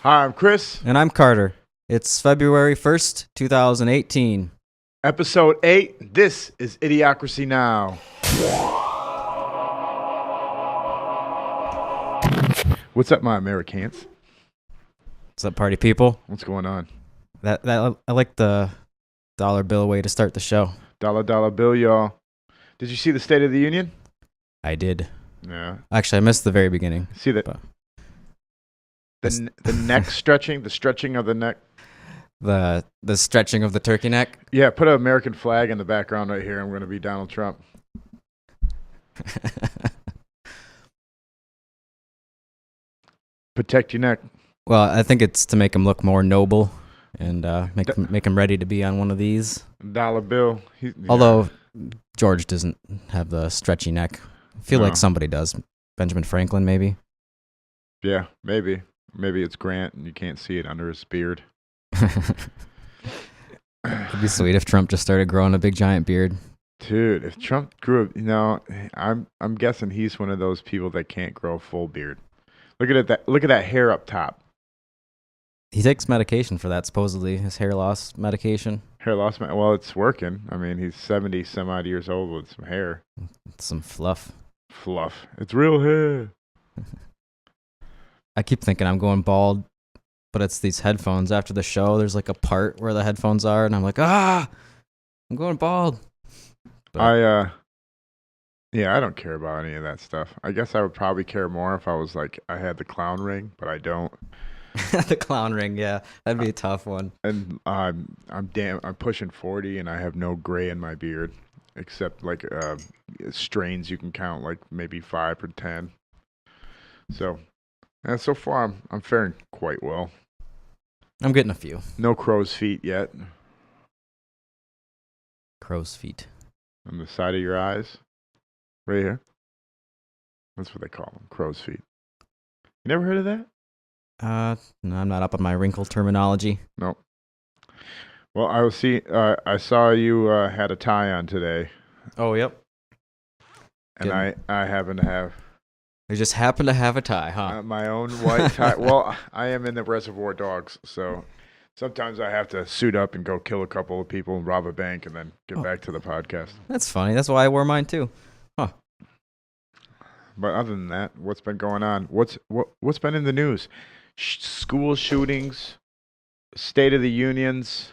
Hi, I'm Chris. And I'm Carter. It's February 1st, 2018. Episode 8. This is Idiocracy Now. What's up, my Americans? What's up, party people? What's going on? I like the dollar bill way to start the show. Dollar bill, y'all. Did you see the State of the Union? I did. Yeah. Actually, I missed the very beginning. See that? The neck stretching, the stretching of the neck. The stretching of the turkey neck. Yeah, put an American flag in the background right here. I'm going to be Donald Trump. Protect your neck. Well, I think it's to make him look more noble and make him ready to be on one of these. Dollar bill. Although George doesn't have the stretchy neck. I feel No. like somebody does. Benjamin Franklin, maybe. Yeah, maybe. Maybe it's Grant and you can't see it under his beard. It'd be sweet if Trump just started growing a big giant beard. Dude, if Trump grew up, I'm guessing he's one of those people that can't grow a full beard. Look at that hair up top. He takes medication for that, supposedly, his hair loss medication. Hair loss, well, it's working. I mean, he's 70 some odd years old with some hair. Some fluff. It's real hair. I keep thinking I'm going bald, but it's these headphones. After the show, there's like a part where the headphones are, and I'm like, I'm going bald. But I don't care about any of that stuff. I guess I would probably care more if I was like, I had the clown ring, but I don't. The clown ring, yeah, that'd be a tough one. And I'm pushing 40 and I have no gray in my beard except like strains you can count, like maybe 5 or 10. So so far I'm faring quite well. I'm getting a few. No crow's feet yet. Crow's feet. On the side of your eyes, right here. That's what they call them, crow's feet. You never heard of that? No, I'm not up on my wrinkle terminology. Nope. Well, I saw you had a tie on today. Oh, yep. And I happen to have... You just happen to have a tie, huh? My own white tie. Well, I am in the Reservoir Dogs, so sometimes I have to suit up and go kill a couple of people and rob a bank and then get back to the podcast. That's funny. That's why I wore mine, too. Huh. But other than that, what's been going on? What's been in the news? School shootings, State of the Unions,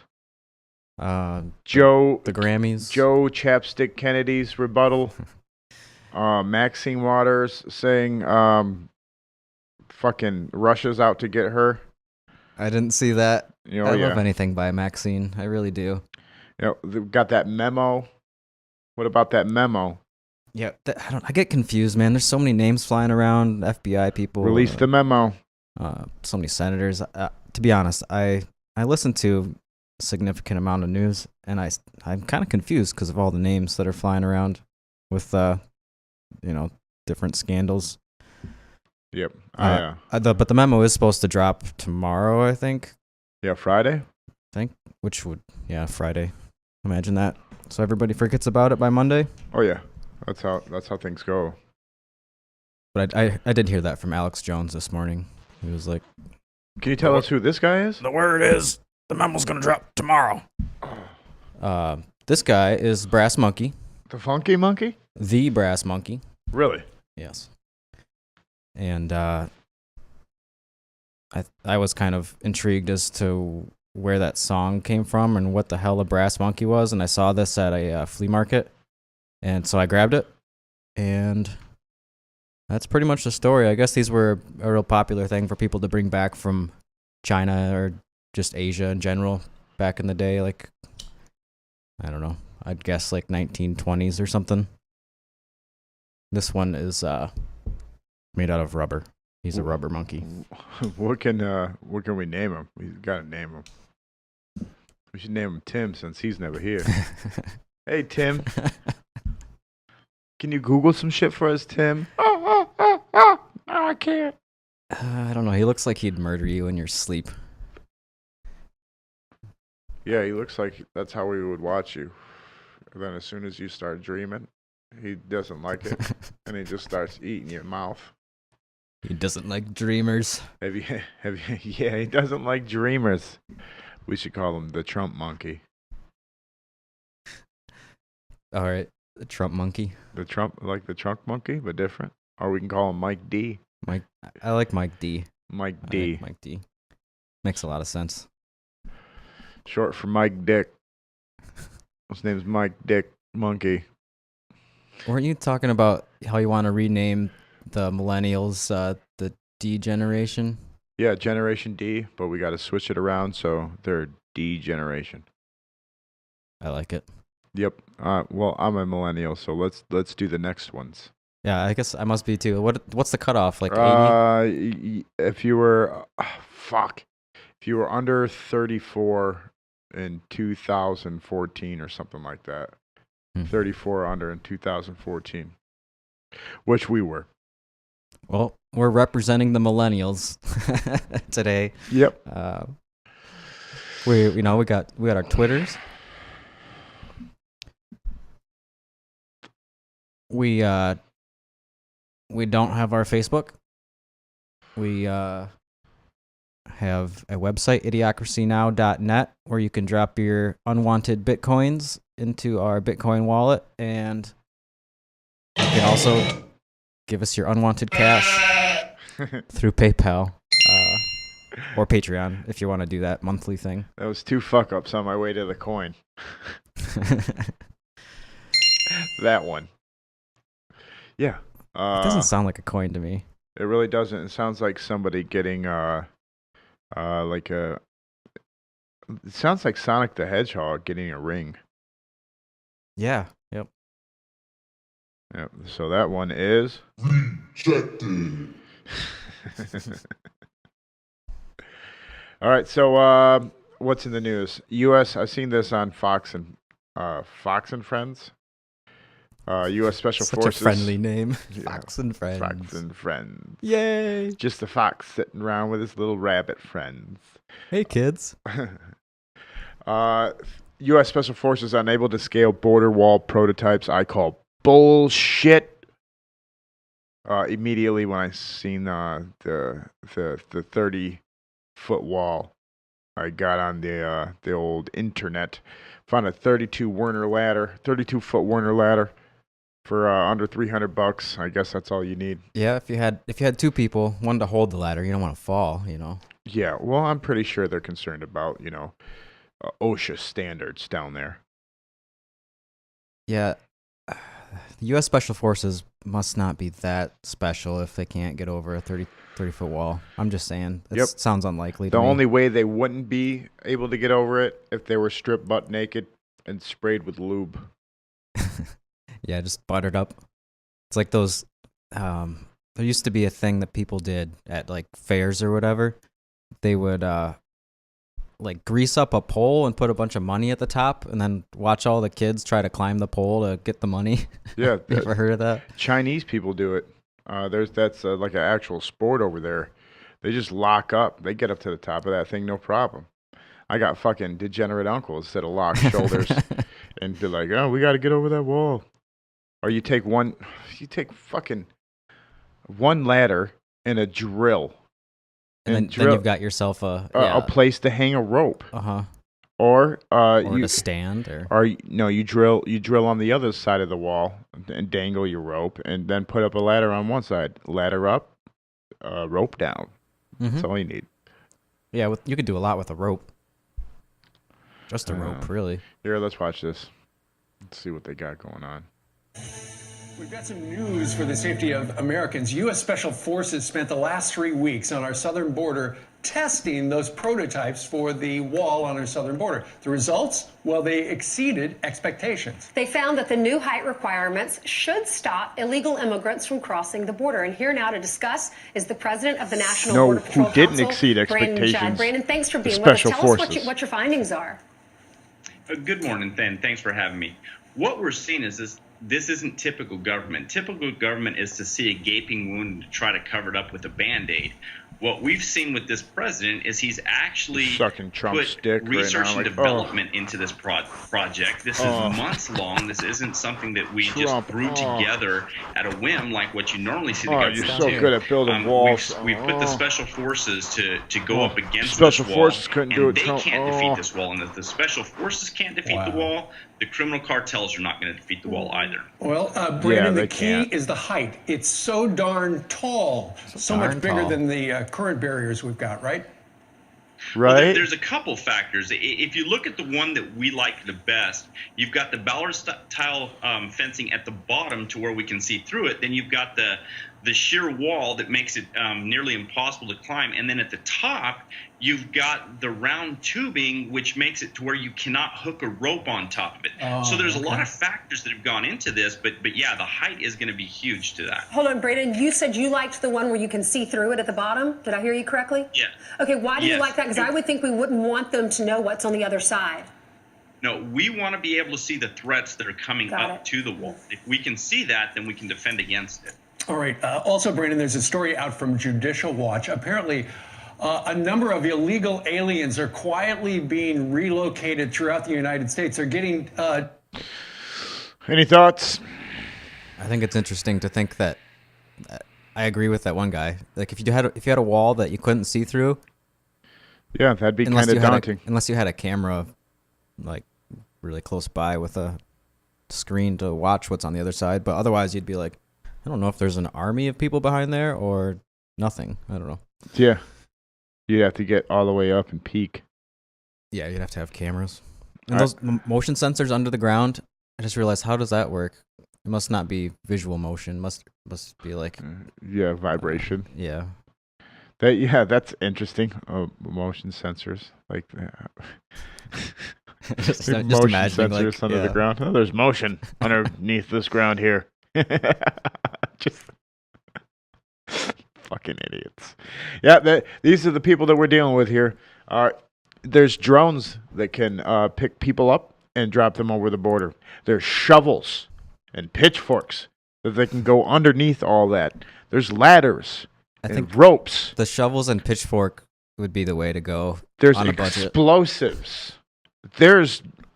The Grammys. Joe Chapstick Kennedy's rebuttal, Maxine Waters saying fucking Russia's out to get her. I didn't see that. I love anything by Maxine. I really do. They've got that memo. What about that memo? Yeah, I get confused, man. There's so many names flying around. FBI people. Release the memo. So many senators. To be honest, I listen to a significant amount of news, and I'm kind of confused because of all the names that are flying around with different scandals. Yep. But the memo is supposed to drop tomorrow, I think. Yeah, Friday. Friday. Imagine that. So everybody forgets about it by Monday. Oh yeah, that's how things go. But I did hear that from Alex Jones this morning. He was like, "Can you tell us who this guy is?" The word is the memo's gonna drop tomorrow. This guy is Brass Monkey. The Funky Monkey? The Brass Monkey. Really? Yes. And I was kind of intrigued as to where that song came from and what the hell a Brass Monkey was, and I saw this at a flea market, and so I grabbed it, and that's pretty much the story. I guess these were a real popular thing for people to bring back from China or just Asia in general back in the day, like, I don't know, I'd guess like 1920s or something. This one is made out of rubber. He's a rubber monkey. What can we name him? We've got to name him. We should name him Tim since he's never here. Hey, Tim. Can you Google some shit for us, Tim? No, I can't. I don't know. He looks like he'd murder you in your sleep. Yeah, he looks like that's how we would watch you. And then as soon as you start dreaming, he doesn't like it, and he just starts eating your mouth. He doesn't like dreamers. Have you? Yeah, he doesn't like dreamers. We should call him the Trump monkey. All right, the Trump monkey. The Trump monkey, but different. Or we can call him Mike D. I like Mike D. Mike I D. like Mike D. Makes a lot of sense. Short for Mike Dick. His name's Mike Dick Monkey. Weren't you talking about how you want to rename the millennials the D generation? Yeah, Generation D, but we got to switch it around so they're D generation. I like it. Yep. Well, I'm a millennial, so let's do the next ones. Yeah, I guess I must be too. What's the cutoff? Like 80? If you were if you were under 34 in 2014 or something like that. 34 under in 2014, which we were. Well, we're representing the millennials today. Yep. We got our Twitters. We don't have our Facebook. We have a website, idiocracynow.net, where you can drop your unwanted bitcoins into our Bitcoin wallet, and you can also give us your unwanted cash through PayPal or Patreon if you want to do that monthly thing. That was 2 fuck-ups on my way to the coin. That one. Yeah. It doesn't sound like a coin to me. It really doesn't. It sounds like somebody getting it sounds like Sonic the Hedgehog getting a ring. Yeah. Yep. Yep. So that one is rejected. All right. So what's in the news? U.S. I've seen this on Fox and Friends. U.S. Special Such Forces. a friendly name. Yeah, Fox and Friends. Fox and Friends. Yay! Just the fox sitting around with his little rabbit friends. Hey, kids. U.S. Special Forces unable to scale border wall prototypes. I call bullshit. Immediately when I seen the 30-foot wall, I got on the old internet, found a 32-foot Werner ladder for under $300. I guess that's all you need. Yeah, if you had 2 people, one to hold the ladder, you don't want to fall, Yeah, well, I'm pretty sure they're concerned about, OSHA standards down there. Yeah, the U.S. Special Forces must not be that special if they can't get over a 30-foot wall. I'm just saying. It sounds unlikely to The me. only way they wouldn't be able to get over it if they were stripped butt naked and sprayed with lube. Yeah, just buttered up. It's like those. There used to be a thing that people did at like fairs or whatever. They would like grease up a pole and put a bunch of money at the top, and then watch all the kids try to climb the pole to get the money. Yeah, you ever heard of that? Chinese people do it. That's like an actual sport over there. They just lock up. They get up to the top of that thing, no problem. I got fucking degenerate uncles that'll lock shoulders and be like, "Oh, we got to get over that wall." Or you take fucking one ladder and a drill. And then you've got yourself a place to hang a rope. Or you to stand, you drill on the other side of the wall and dangle your rope, and then put up a ladder on one side. Ladder up, rope down. That's all you need. Yeah, you could do a lot with a rope. Just a rope, really. Here, let's watch this. Let's see what they got going on. We've got some news for the safety of Americans. U.S. Special Forces spent the last 3 weeks on our southern border testing those prototypes for the wall on our southern border. The results? Well, they exceeded expectations. They found that the new height requirements should stop illegal immigrants from crossing the border. And here now to discuss is the president of the National Border Patrol who didn't Council, exceed Brandon expectations. Judd. Brandon, thanks for being with us. Special Tell us Forces. what your findings are. Good morning, Ben. Thanks for having me. What we're seeing is this isn't typical government. Typical government is to see a gaping wound and to try to cover it up with a Band-Aid. What we've seen with this president is he's actually Sucking Trump's put dick right research now, and like, development into this project. This is months long. This isn't something that we Trump, just threw together at a whim like what you normally see the government you're so do. good at building walls. We've put the special forces to go up against Special this wall, forces couldn't and do it. they Trump, can't defeat this wall. And if the special forces can't defeat the Wow. wall, the criminal cartels are not going to defeat the wall either. Well, Brandon, they the key can't. is the height. It's so darn tall, so much darn bigger tall. than the current barriers we've got, right? Right? Well, there's a couple factors. If you look at the one that we like the best, you've got the ballard-style fencing at the bottom to where we can see through it. Then you've got the sheer wall that makes it nearly impossible to climb. And then at the top, you've got the round tubing, which makes it to where you cannot hook a rope on top of it. So there's a lot of factors that have gone into this. But yeah, the height is going to be huge to that. Hold on, Brandon. You said you liked the one where you can see through it at the bottom. Did I hear you correctly? Yeah. Okay, why do you Yes. like that? Because I would think we wouldn't want them to know what's on the other side. No, we want to be able to see the threats that are coming Got up it. to the wall. If we can see that, then we can defend against it. All right. Also, Brandon, there's a story out from Judicial Watch. Apparently, a number of illegal aliens are quietly being relocated throughout the United States. They're getting Any thoughts? I think it's interesting to think that I agree with that one guy. Like if you had a wall that you couldn't see through, Yeah, that'd be unless kind of you daunting. unless you had a camera like really close by with a screen to watch what's on the other side, but otherwise you'd be like, I don't know if there's an army of people behind there or nothing. I don't know. Yeah. You'd have to get all the way up and peek. Yeah, you'd have to have cameras. And those motion sensors under the ground, I just realized, how does that work? It must not be visual motion. Must be like, Yeah, vibration. yeah. That's interesting. Motion sensors. Like just motion imagining sensors like, under the yeah. ground. Oh, there's motion underneath this ground here. Just fucking idiots. Yeah, these are the people that we're dealing with here. There's drones that can pick people up and drop them over the border. There's shovels and pitchforks that they can go underneath all that. There's ladders I and think ropes. the shovels and pitchfork would be the way to go. There's on a budget. explosives.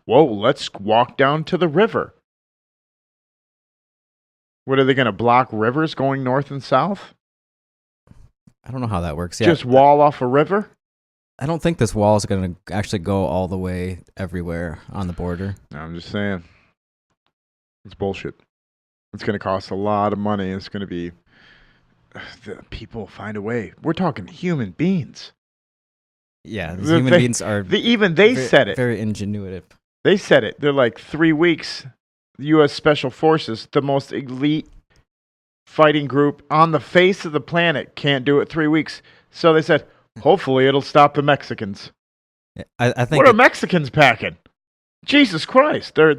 Let's walk down to the river. What are they going to block rivers going north and south? I don't know how that works. Yeah, Just wall off a river? I don't think this wall is going to actually go all the way everywhere on the border. No, I'm just saying. It's bullshit. It's going to cost a lot of money. It's going to be... people find a way. We're talking human beings. Yeah, these human beings are They said it. very ingenuitive. They said it. They're like 3 weeks. The U.S. Special Forces, the most elite fighting group on the face of the planet, can't do it 3 weeks. So they said, hopefully it'll stop the Mexicans. I think What are Mexicans packing? Jesus Christ. Their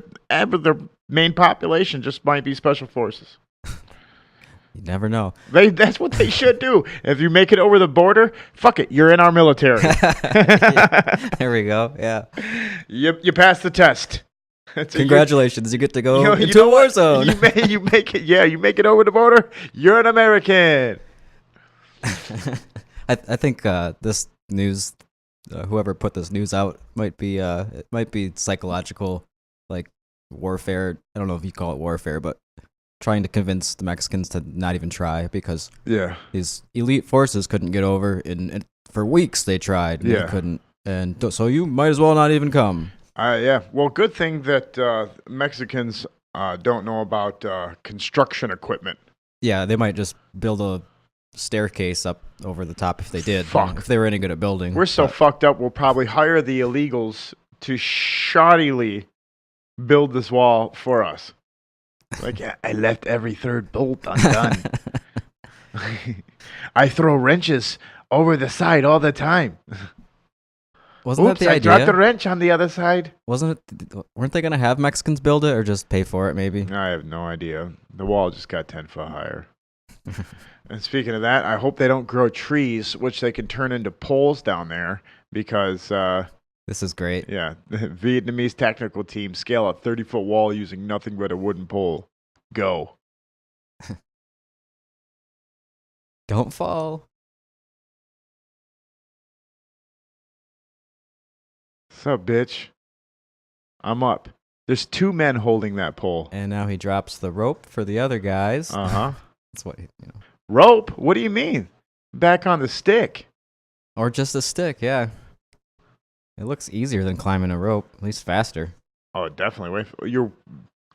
main population just might be Special Forces. you never know. That's what they should do. If you make it over the border, fuck it. You're in our military. There we go. Yeah. You passed the test. Congratulations, you get to go You into know a war what? zone. You make it. Yeah, you make it over the border. You're an American. I think this news, whoever put this news out, might be psychological, like warfare. I don't know if you call it warfare, but trying to convince the Mexicans to not even try because Yeah. these elite forces couldn't get over, and for weeks they tried, and Yeah. they couldn't, and so you might as well not even come. Yeah. Well, good thing that Mexicans don't know about construction equipment. Yeah, they might just build a staircase up over the top if they did. Fuck. If they were any good at building. We're so But fucked up. We'll probably hire the illegals to shoddily build this wall for us. Like, yeah, I left every third bolt undone. I throw wrenches over the side all the time. wasn't Oops, that the I dropped idea? a wrench on the other side. Wasn't it? Weren't they gonna have Mexicans build it or just pay for it? Maybe. I have no idea. The wall just got 10 foot higher. And speaking of that, I hope they don't grow trees, which they can turn into poles down there because, This is great. yeah, the Vietnamese technical team scale a 30-foot wall using nothing but a wooden pole. Go. Don't fall. What's up, bitch? I'm up. There's 2 men holding that pole. And now he drops the rope for the other guys. Uh-huh. That's what, Rope? What do you mean? Back on the stick. Or just a stick, yeah. It looks easier than climbing a rope, at least faster. Oh, definitely.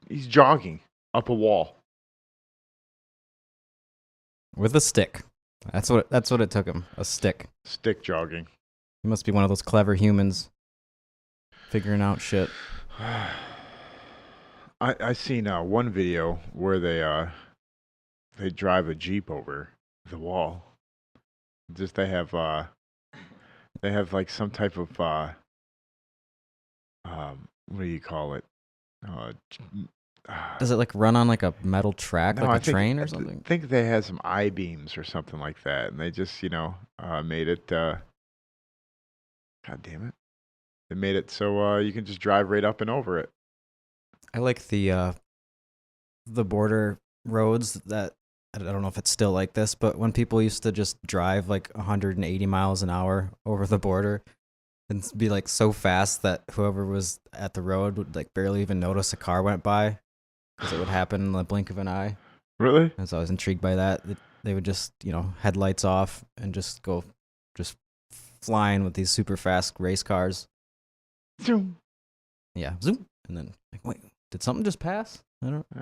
He's jogging up a wall. With a stick. That's what it took him. A stick. Stick jogging. He must be one of those clever humans figuring out shit. I seen one video where they drive a Jeep over the wall. Just they have like some type of what do you call it? Does it like run on like a metal track, No, like I a think- train or I something? think they had some I-beams or something like that, and they just made it. God damn it! They made it so you can just drive right up and over it. I like the border roads that I don't know if it's still like this, but when people used to just drive like 180 miles an hour over the border and be like so fast that whoever was at the road would like barely even notice a car went by because it would happen in the blink of an eye. Really? And so I was intrigued by that. They would just, headlights off and just go flying with these super fast race cars. Zoom. Yeah, zoom. And then like, wait, did something just pass? I don't know.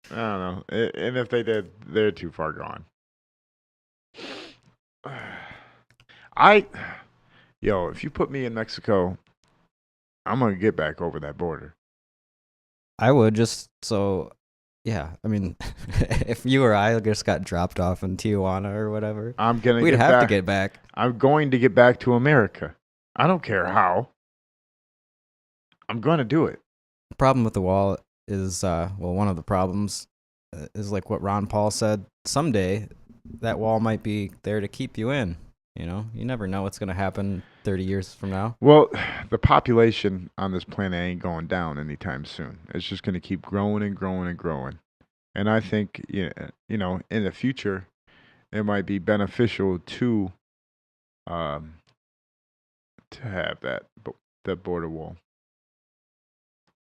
I don't know. And if they did, they're too far gone. If you put me in Mexico, I'm going to get back over that border. I would just yeah. I mean, if you or I just got dropped off in Tijuana or whatever, we'd have to get back. I'm going to get back to America. I don't care how. I'm going to do it. The problem with the wall is, one of the problems is like what Ron Paul said. Someday, that wall might be there to keep you in. You never know what's going to happen 30 years from now. Well, the population on this planet ain't going down anytime soon. It's just going to keep growing and growing and growing. And I think, in the future, it might be beneficial to have that border wall.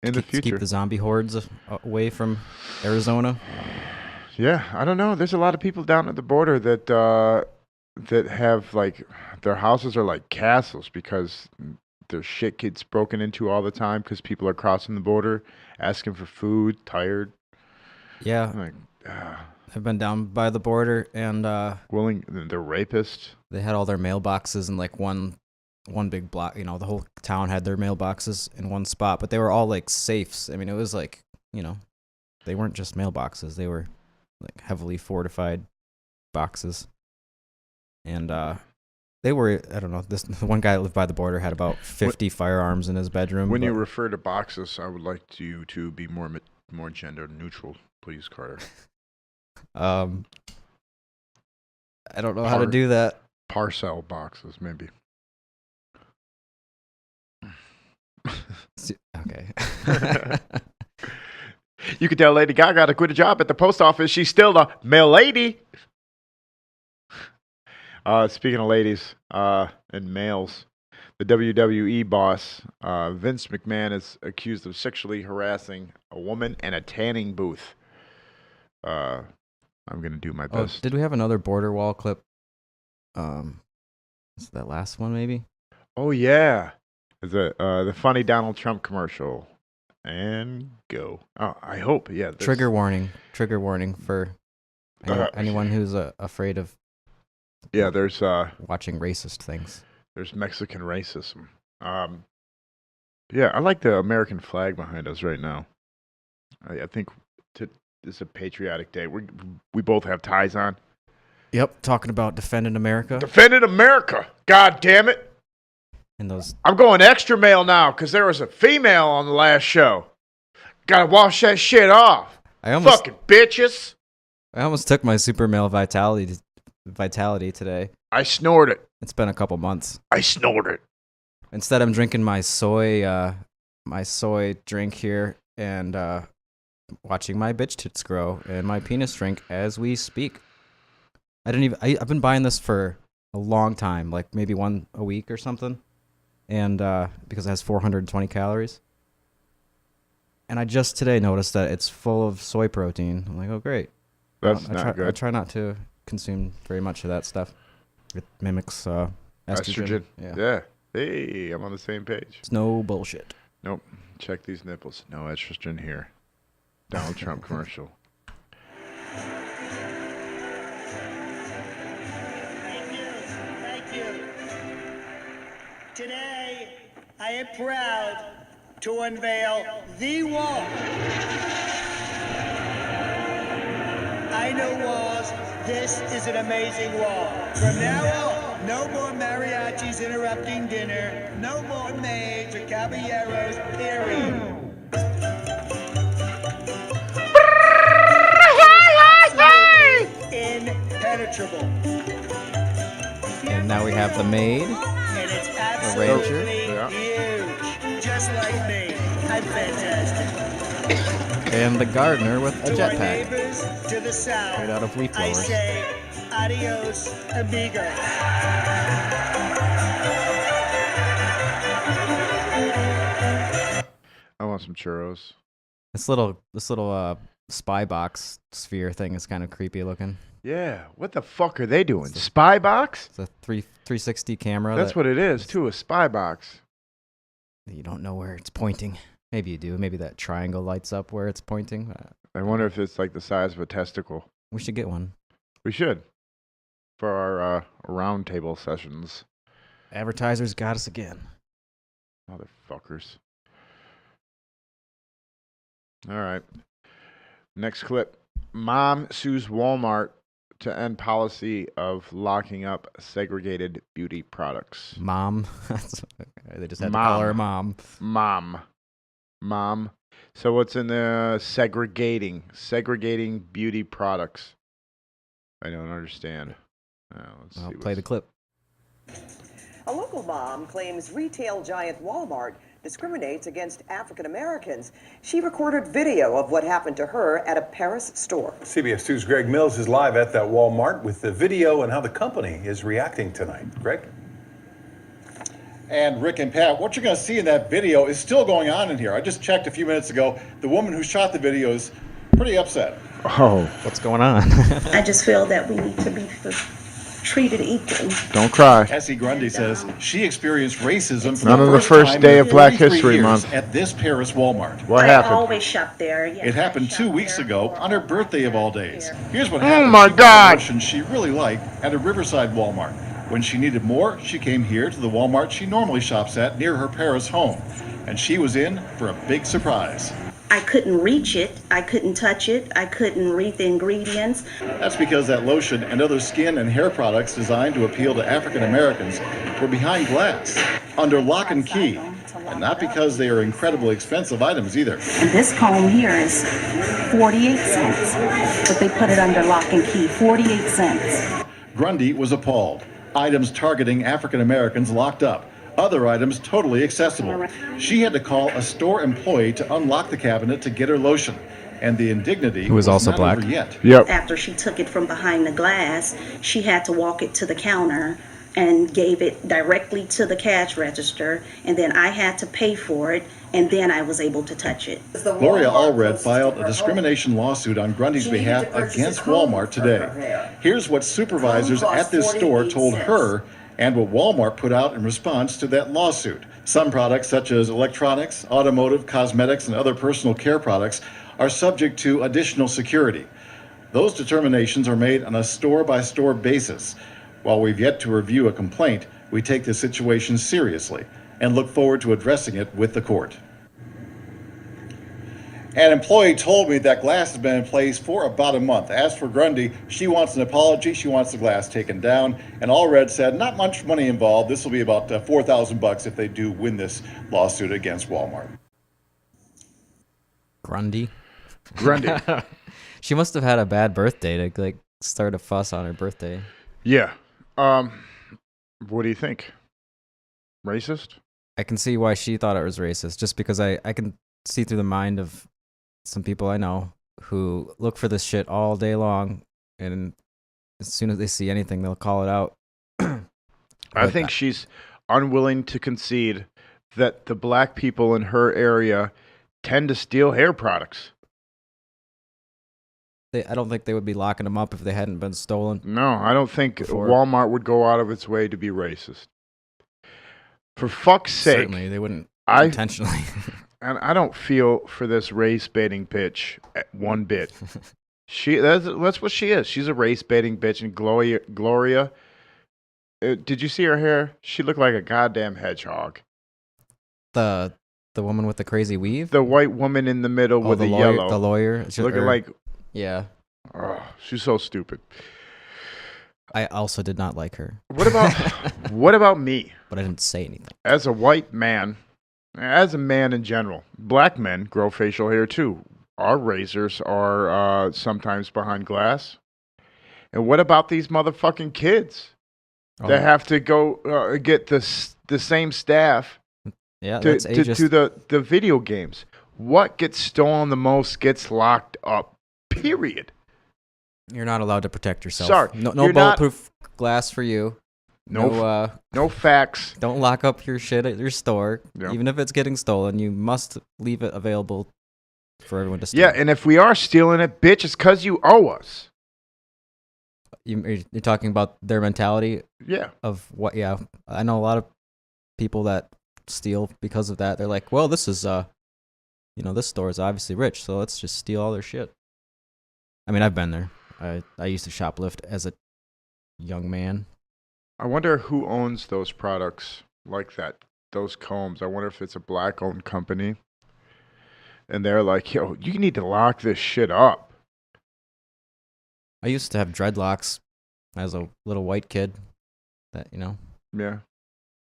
In the future. Keep the zombie hordes away from Arizona. Yeah, I don't know. There's a lot of people down at the border that have like their houses are like castles because their shit gets broken into all the time because people are crossing the border, asking for food, tired. Yeah, I'm like, I've been down by the border and they're rapists. They had all their mailboxes in like one big block. The whole town had their mailboxes in one spot, but they were all like safes. I mean, it was like they weren't just mailboxes; they were like heavily fortified boxes. And they were, I don't know, the one guy that lived by the border had about 50 firearms in his bedroom. When you refer to boxes, I would like you to be more gender neutral, please, Carter. I don't know how to do that. Parcel boxes, maybe. Okay. You could tell Lady Gaga to quit a job at the post office. She's still a male lady. Speaking of ladies and males, the WWE boss, Vince McMahon, is accused of sexually harassing a woman in a tanning booth. I'm going to do my best. Did we have another border wall clip? Is that last one maybe? Oh, yeah. Is it the funny Donald Trump commercial? And go. Oh, I hope. Yeah. Trigger warning for anyone who's afraid of there's watching racist things. There's Mexican racism. I like the American flag behind us right now. I think it's a patriotic day. We both have ties on. Yep, talking about defending America. Defending America. God damn it. And those. I'm going extra male now because there was a female on the last show. Gotta wash that shit off. Fucking bitches. I almost took my super male vitality today. I snorted. It's been a couple months. I snorted. Instead, I'm drinking my soy drink here, and watching my bitch tits grow and my penis shrink as we speak. I've been buying this for a long time, like maybe one a week or something, and because it has 420 calories. And I just today noticed that it's full of soy protein. I'm like, oh great. That's I not try, good. I try not to consume very much of that stuff. It mimics estrogen. Yeah. Hey, I'm on the same page. It's no bullshit. Nope. Check these nipples. No estrogen here. Donald Trump commercial. Thank you. Today, I am proud to unveil the wall. I know walls. This is an amazing wall. From now on, no more mariachis interrupting dinner. No more maids or caballeros, period. Impenetrable. And now we have the maid, And it's Ranger. absolutely Yeah. huge. Just like me. I'm fantastic. and the gardener with a To our jetpack neighbors to the south, made out of leaf I blowers. say adios, amigos. I want some churros. This little spy box sphere thing is kind of creepy looking. Yeah. What the fuck are they doing? Spy box? It's a 360 camera. That's what it is, too. A spy box. You don't know where it's pointing. Maybe you do. Maybe that triangle lights up where it's pointing. I wonder if it's like the size of a testicle. We should get one. We should. For our round table sessions. Advertisers got us again. Motherfuckers. All right. Next clip. Mom sues Walmart to end policy of locking up segregated beauty products. Mom. They just had to call her mom. Mom. So what's in the segregating beauty products? I don't understand. Let's I'll see play the clip. A local mom claims retail giant Walmart discriminates against African Americans. She recorded video of what happened to her at a Paris store. CBS 2's Greg Mills is live at that Walmart with the video and how the company is reacting tonight. Greg? And Rick and Pat, what you're going to see in that video is still going on in here. I just checked a few minutes ago. The woman who shot the video is pretty upset. Oh, What's going on? I just feel that we need to be treated equally. don't cry. Essie Grundy says she experienced racism for None of the first time day in of Black 43 History years Month. at this Paris Walmart. What I happened? always shop there. Yes, It happened I shop 2 weeks there ago for on her all birthday of all year. days. Here's what happened. my She bought God. a lotion she really liked at a Riverside Walmart. When she needed more, she came here to the Walmart she normally shops at near her Paris home. And she was in for a big surprise. I couldn't reach it. I couldn't touch it. I couldn't read the ingredients. That's because that lotion and other skin and hair products designed to appeal to African Americans were behind glass, under lock and key, and not because they are incredibly expensive items either. And this comb here is 48 cents, but they put it under lock and key. 48 cents. Grundy was appalled. Items targeting African Americans locked up. Other items totally accessible. She had to call a store employee to unlock the cabinet to get her lotion. And the indignity Who was also not black. over yet. Yep. After she took it from behind the glass, she had to walk it to the counter and gave it directly to the cash register, and then I had to pay for it, and then I was able to touch it. Gloria Allred filed a discrimination lawsuit on Grundy's behalf against Walmart today. Here's what supervisors at this store told her and what Walmart put out in response to that lawsuit. Some products, such as electronics, automotive, cosmetics, and other personal care products, are subject to additional security. Those determinations are made on a store-by-store basis. While we've yet to review a complaint, we take the situation seriously and look forward to addressing it with the court. An employee told me that glass has been in place for about a month. As for Grundy, she wants an apology. She wants the glass taken down. And Allred said not much money involved. This will be about $4,000 if they do win this lawsuit against Walmart. Grundy. Grundy. She must have had a bad birthday to like start a fuss on her birthday. Yeah. What do you think? Racist? I can see why she thought it was racist, just because I can see through the mind of some people I know who look for this shit all day long, and as soon as they see anything, they'll call it out. I think she's unwilling to concede that the black people in her area tend to steal hair products. I don't think they would be locking them up if they hadn't been stolen. No, I don't think before. Walmart would go out of its way to be racist. For fuck's sake. Certainly, they wouldn't intentionally. And I don't feel for this race baiting bitch one bit. That's what she is. She's a race baiting bitch. And Gloria, did you see her hair? She looked like a goddamn hedgehog. The woman with the crazy weave? The white woman in the middle with the yellow. The lawyer. Looking like... Yeah. Oh, she's so stupid. I also did not like her. What about me? But I didn't say anything. As a white man, as a man in general, black men grow facial hair too. Our razors are sometimes behind glass. And what about these motherfucking kids that have to go get the same staff to the video games? What gets stolen the most gets locked up. Period. You're not allowed to protect yourself. Sorry. No bulletproof glass for you. No facts. Don't lock up your shit at your store. Yeah. Even if it's getting stolen, you must leave it available for everyone to steal. Yeah, and if we are stealing it, bitch, it's because you owe us. You're talking about their mentality? Yeah. Of what? Yeah. I know a lot of people that steal because of that. They're like, well, this is, this store is obviously rich, so let's just steal all their shit. I mean, I've been there. I used to shoplift as a young man. I wonder who owns those products like that, those combs. I wonder if it's a black-owned company. And they're like, yo, you need to lock this shit up. I used to have dreadlocks as a little white kid. That, Yeah.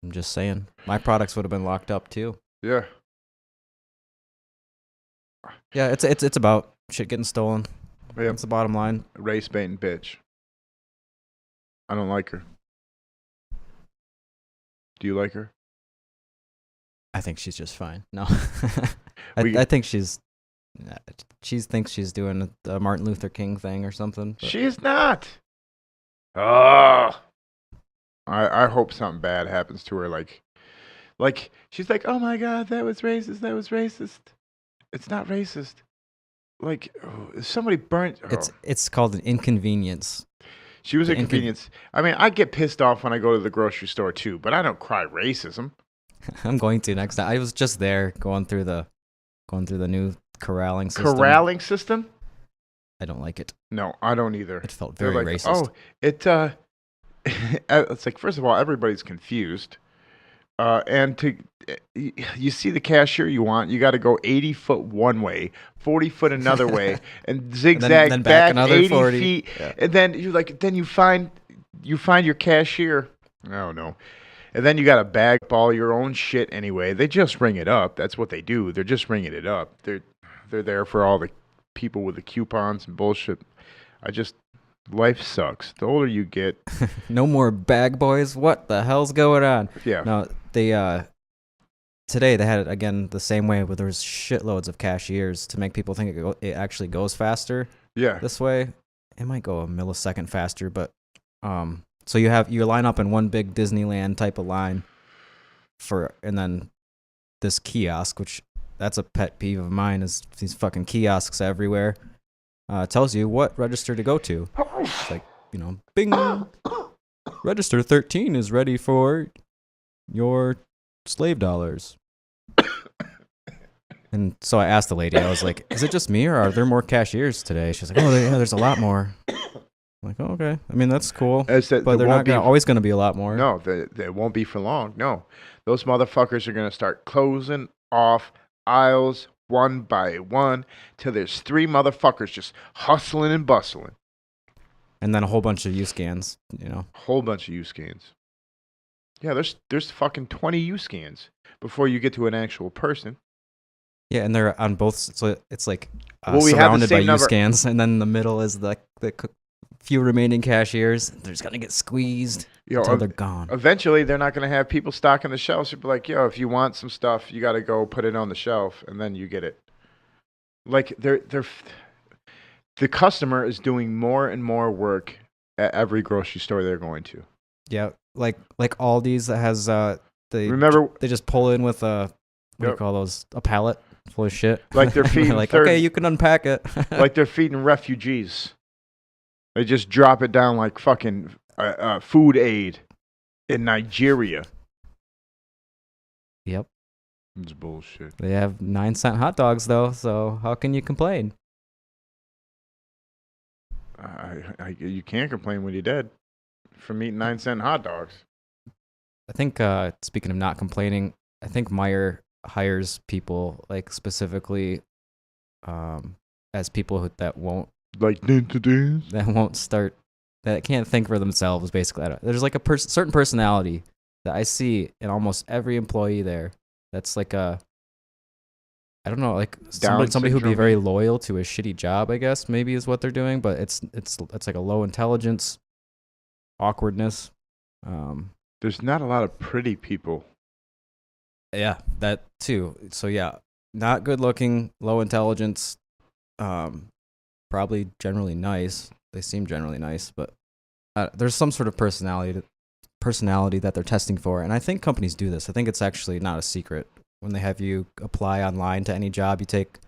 I'm just saying. My products would have been locked up, too. Yeah. Yeah, it's about shit getting stolen. Yeah. That's the bottom line. Race baiting bitch. I don't like her. Do you like her? I think she's just fine. No. I think she thinks she's doing the Martin Luther King thing or something. But. She's not. Oh. I hope something bad happens to her. Like she's like, oh my God, that was racist. That was racist. It's not racist. Like, somebody burnt... Oh. It's called an inconvenience. She was an inconvenience. I mean, I get pissed off when I go to the grocery store, too, but I don't cry racism. I'm going to next time. I was just there going through the new corralling system. Corralling system? I don't like it. No, I don't either. It felt very racist. It's like, first of all, everybody's confused. You see the cashier you want, you got to go 80 foot one way, 40 foot another way, and zigzag then back another 80 40 feet, yeah. And then you find your cashier. Oh no, and then you got to bag up all your own shit anyway. They just ring it up. That's what they do. They're just ringing it up. They're there for all the people with the coupons and bullshit. Life sucks. The older you get. No more bag boys. What the hell's going on? Yeah. No, today they had it again the same way, where there's shitloads of cashiers to make people think it actually goes faster. Yeah. This way, it might go a millisecond faster, but so you line up in one big Disneyland type of line and then this kiosk, which that's a pet peeve of mine, is these fucking kiosks everywhere. Tells you what register to go to. It's like, bing. Register 13 is ready for your slave dollars. And so I asked the lady, I was like, is it just me or are there more cashiers today? She's like, oh, yeah, there's a lot more. I'm like, oh, okay. I mean, that's cool. But they're not always going to be a lot more. No, they won't be for long. No. Those motherfuckers are going to start closing off aisles one by one till there's 3 motherfuckers just hustling and bustling. And then a whole bunch of U-scans, Whole bunch of U-scans. Yeah, there's fucking 20 U-scans before you get to an actual person. Yeah, and they're on both, so it's like we surrounded by number. U-scans, and then in the middle is the few remaining cashiers. They're just going to get squeezed until they're gone. Eventually, they're not going to have people stocking the shelves. You'll be like, yo, if you want some stuff, you got to go put it on the shelf, and then you get it. Like the customer is doing more and more work at every grocery store they're going to. Yeah, like Aldi's that has they just pull in with a what do you call those, a pallet full of shit. Like they're feeding like, okay, you can unpack it. like they're feeding refugees. They just drop it down like fucking food aid in Nigeria. Yep. It's bullshit. They have 9-cent hot dogs though, so how can you complain? You can't complain when you're dead from eating 9-cent hot dogs. I think speaking of not complaining, I think Meijer hires people like specifically as people that won't start, that can't think for themselves. Basically, there's like a certain personality that I see in almost every employee there. That's like I don't know, like somebody who'd be very loyal to a shitty job, I guess, maybe is what they're doing, but it's like a low intelligence, awkwardness. There's not a lot of pretty people. Yeah, that too. So yeah, not good looking, low intelligence, probably generally nice. They seem generally nice, but there's some sort of personality that they're testing for, and I think companies do this. I think it's actually not a secret. When they have you apply online to any job, you take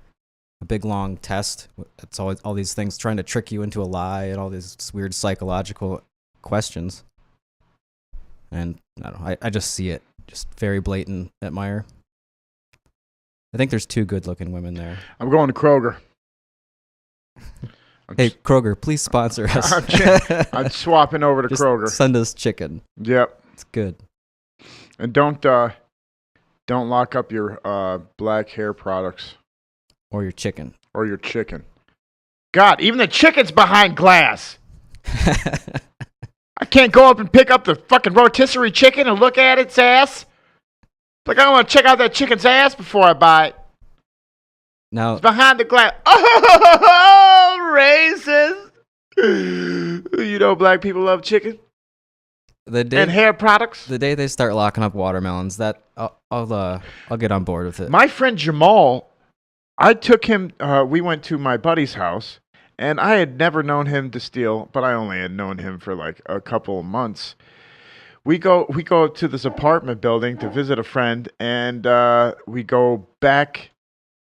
a big long test. It's always all these things trying to trick you into a lie and all these weird psychological questions. And I don't know, I just see it just very blatant at Meijer. I think there's 2 good-looking women there. I'm going to Kroger. Hey, Kroger, please sponsor us. I'm swapping over to just Kroger. Send us chicken. Yep. It's good. And don't lock up your black hair products. Or your chicken. God, even the chicken's behind glass. I can't go up and pick up the fucking rotisserie chicken and look at its ass. Like, I want to check out that chicken's ass before I buy it. Now, it's behind the glass. Oh, racist. You know black people love chicken and hair products. The day they start locking up watermelons, that I'll get on board with it. My friend Jamal, I took him. We went to my buddy's house, and I had never known him to steal, but I only had known him for like a couple of months. We go to this apartment building to visit a friend, and we go back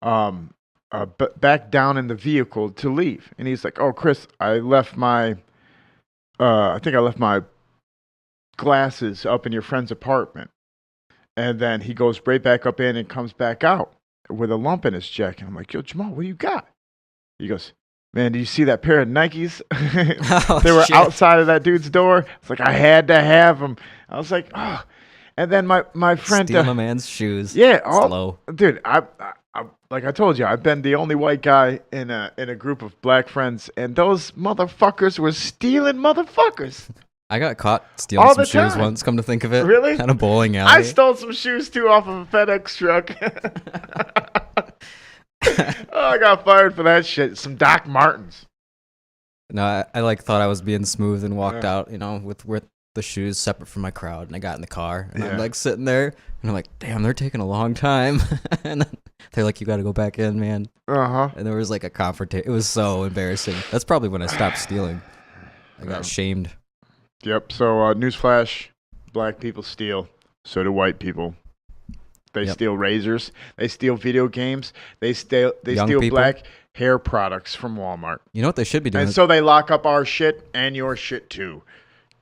back down in the vehicle to leave. And he's like, "Oh, Chris, I think I left my glasses up in your friend's apartment." And then he goes right back up in and comes back out with a lump in his jacket. I'm like, "Yo, Jamal, what do you got?" He goes, "Man, do you see that pair of Nikes?" They were outside of that dude's door. It's like, I had to have them. I was like, oh. And then my friend steal a man's shoes. Yeah, slow. Dude, I like I told you, I've been the only white guy in a group of black friends, and those motherfuckers were stealing motherfuckers. I got caught stealing some shoes once, come to think of it. Really? At a bowling alley. I stole some shoes too off of a FedEx truck. Oh, I got fired for that shit. Some Doc Martens. No, I like thought I was being smooth and walked out, with the shoes separate from my crowd, and I got in the car and I'm like sitting there and I'm like, damn, they're taking a long time. And then they're like, you got to go back in, man. And there was like a confrontation. It was so embarrassing. That's probably when I stopped stealing. I got shamed. Yep. So newsflash: black people steal. So do white people. They steal razors. They steal video games. They steal black hair products from Walmart. You know what they should be doing? And so they lock up our shit and your shit too.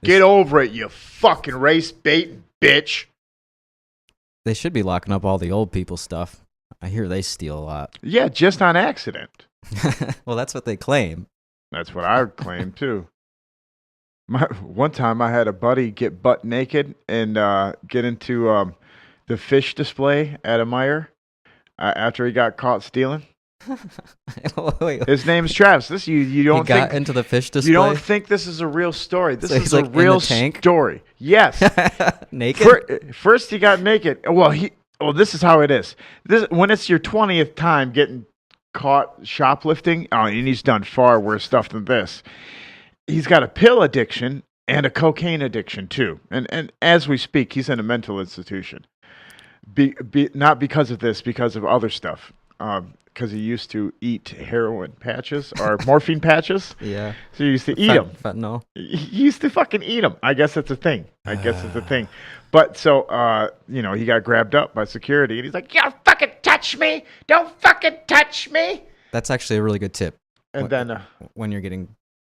Get over it, you fucking race bait bitch. They should be locking up all the old people stuff. I hear they steal a lot. Yeah, just on accident. Well, that's what they claim. That's what I claim too. One time I had a buddy get butt naked and get into the fish display at a Meijer after he got caught stealing. Wait. His name's Travis. You don't he got into the fish display? You don't think this is a real story. This is like a real story. Yes. Naked? First he got naked. Well, this is how it is. When it's your 20th time getting caught shoplifting, and he's done far worse stuff than this. He's got a pill addiction and a cocaine addiction too. And as we speak, he's in a mental institution. Not because of this, because of other stuff. because he used to eat heroin patches or morphine patches. Yeah. So he used to eat them. Fentanyl. He used to fucking eat them. I guess that's a thing. But so, he got grabbed up by security, and he's like, "You don't fucking touch me! Don't fucking touch me!" That's actually a really good tip. And then when you're getting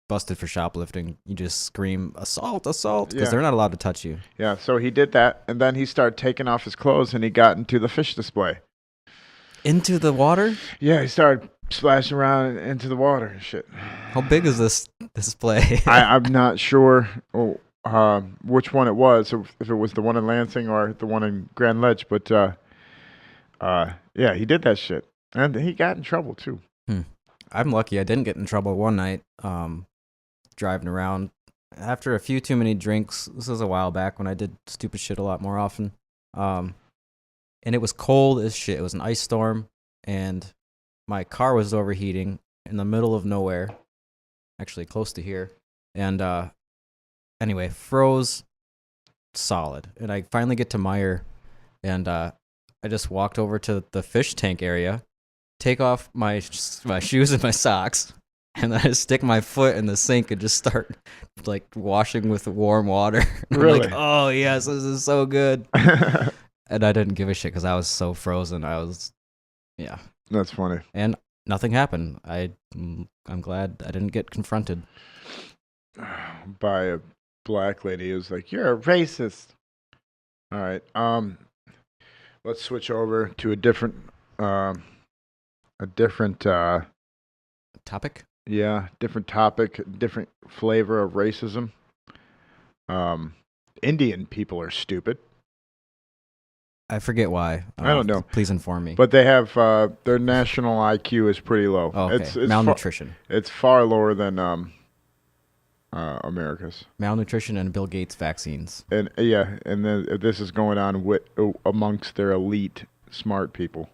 busted for shoplifting, you just scream, "Assault, assault," because Yeah. they're not allowed to touch you. Yeah, so he did that, and then he started taking off his clothes, and he got into the fish display. Into the water? Yeah, he started splashing around into the water and shit. How big is this display? I'm not sure which one it was, if it was the one in Lansing or the one in Grand Ledge, but yeah, he did that shit, and he got in trouble too. I'm lucky I didn't get in trouble one night driving around. After a few too many drinks, this was a while back when I did stupid shit a lot more often, and it was cold as shit. It was an ice storm, and my car was overheating in the middle of nowhere, actually close to here, and anyway, froze solid. And I finally get to Meyer, and I just walked over to the fish tank area, take off my shoes and my socks, and then I just stick my foot in the sink and just start like washing with warm water. Really? I'm like, oh yes, this is so good. And I didn't give a shit because I was so frozen. Yeah. That's funny. And nothing happened. I'm glad I didn't get confronted By a black lady who's like, "You're a racist." All right. Let's switch over to a different topic. Yeah, different topic, different flavor of racism. Indian people are stupid. I forget why. I don't know. Please inform me. But they have their national IQ is pretty low. Oh, okay. It's Malnutrition. It's far lower than America's. Malnutrition and Bill Gates vaccines. And and then this is going on amongst their elite smart people.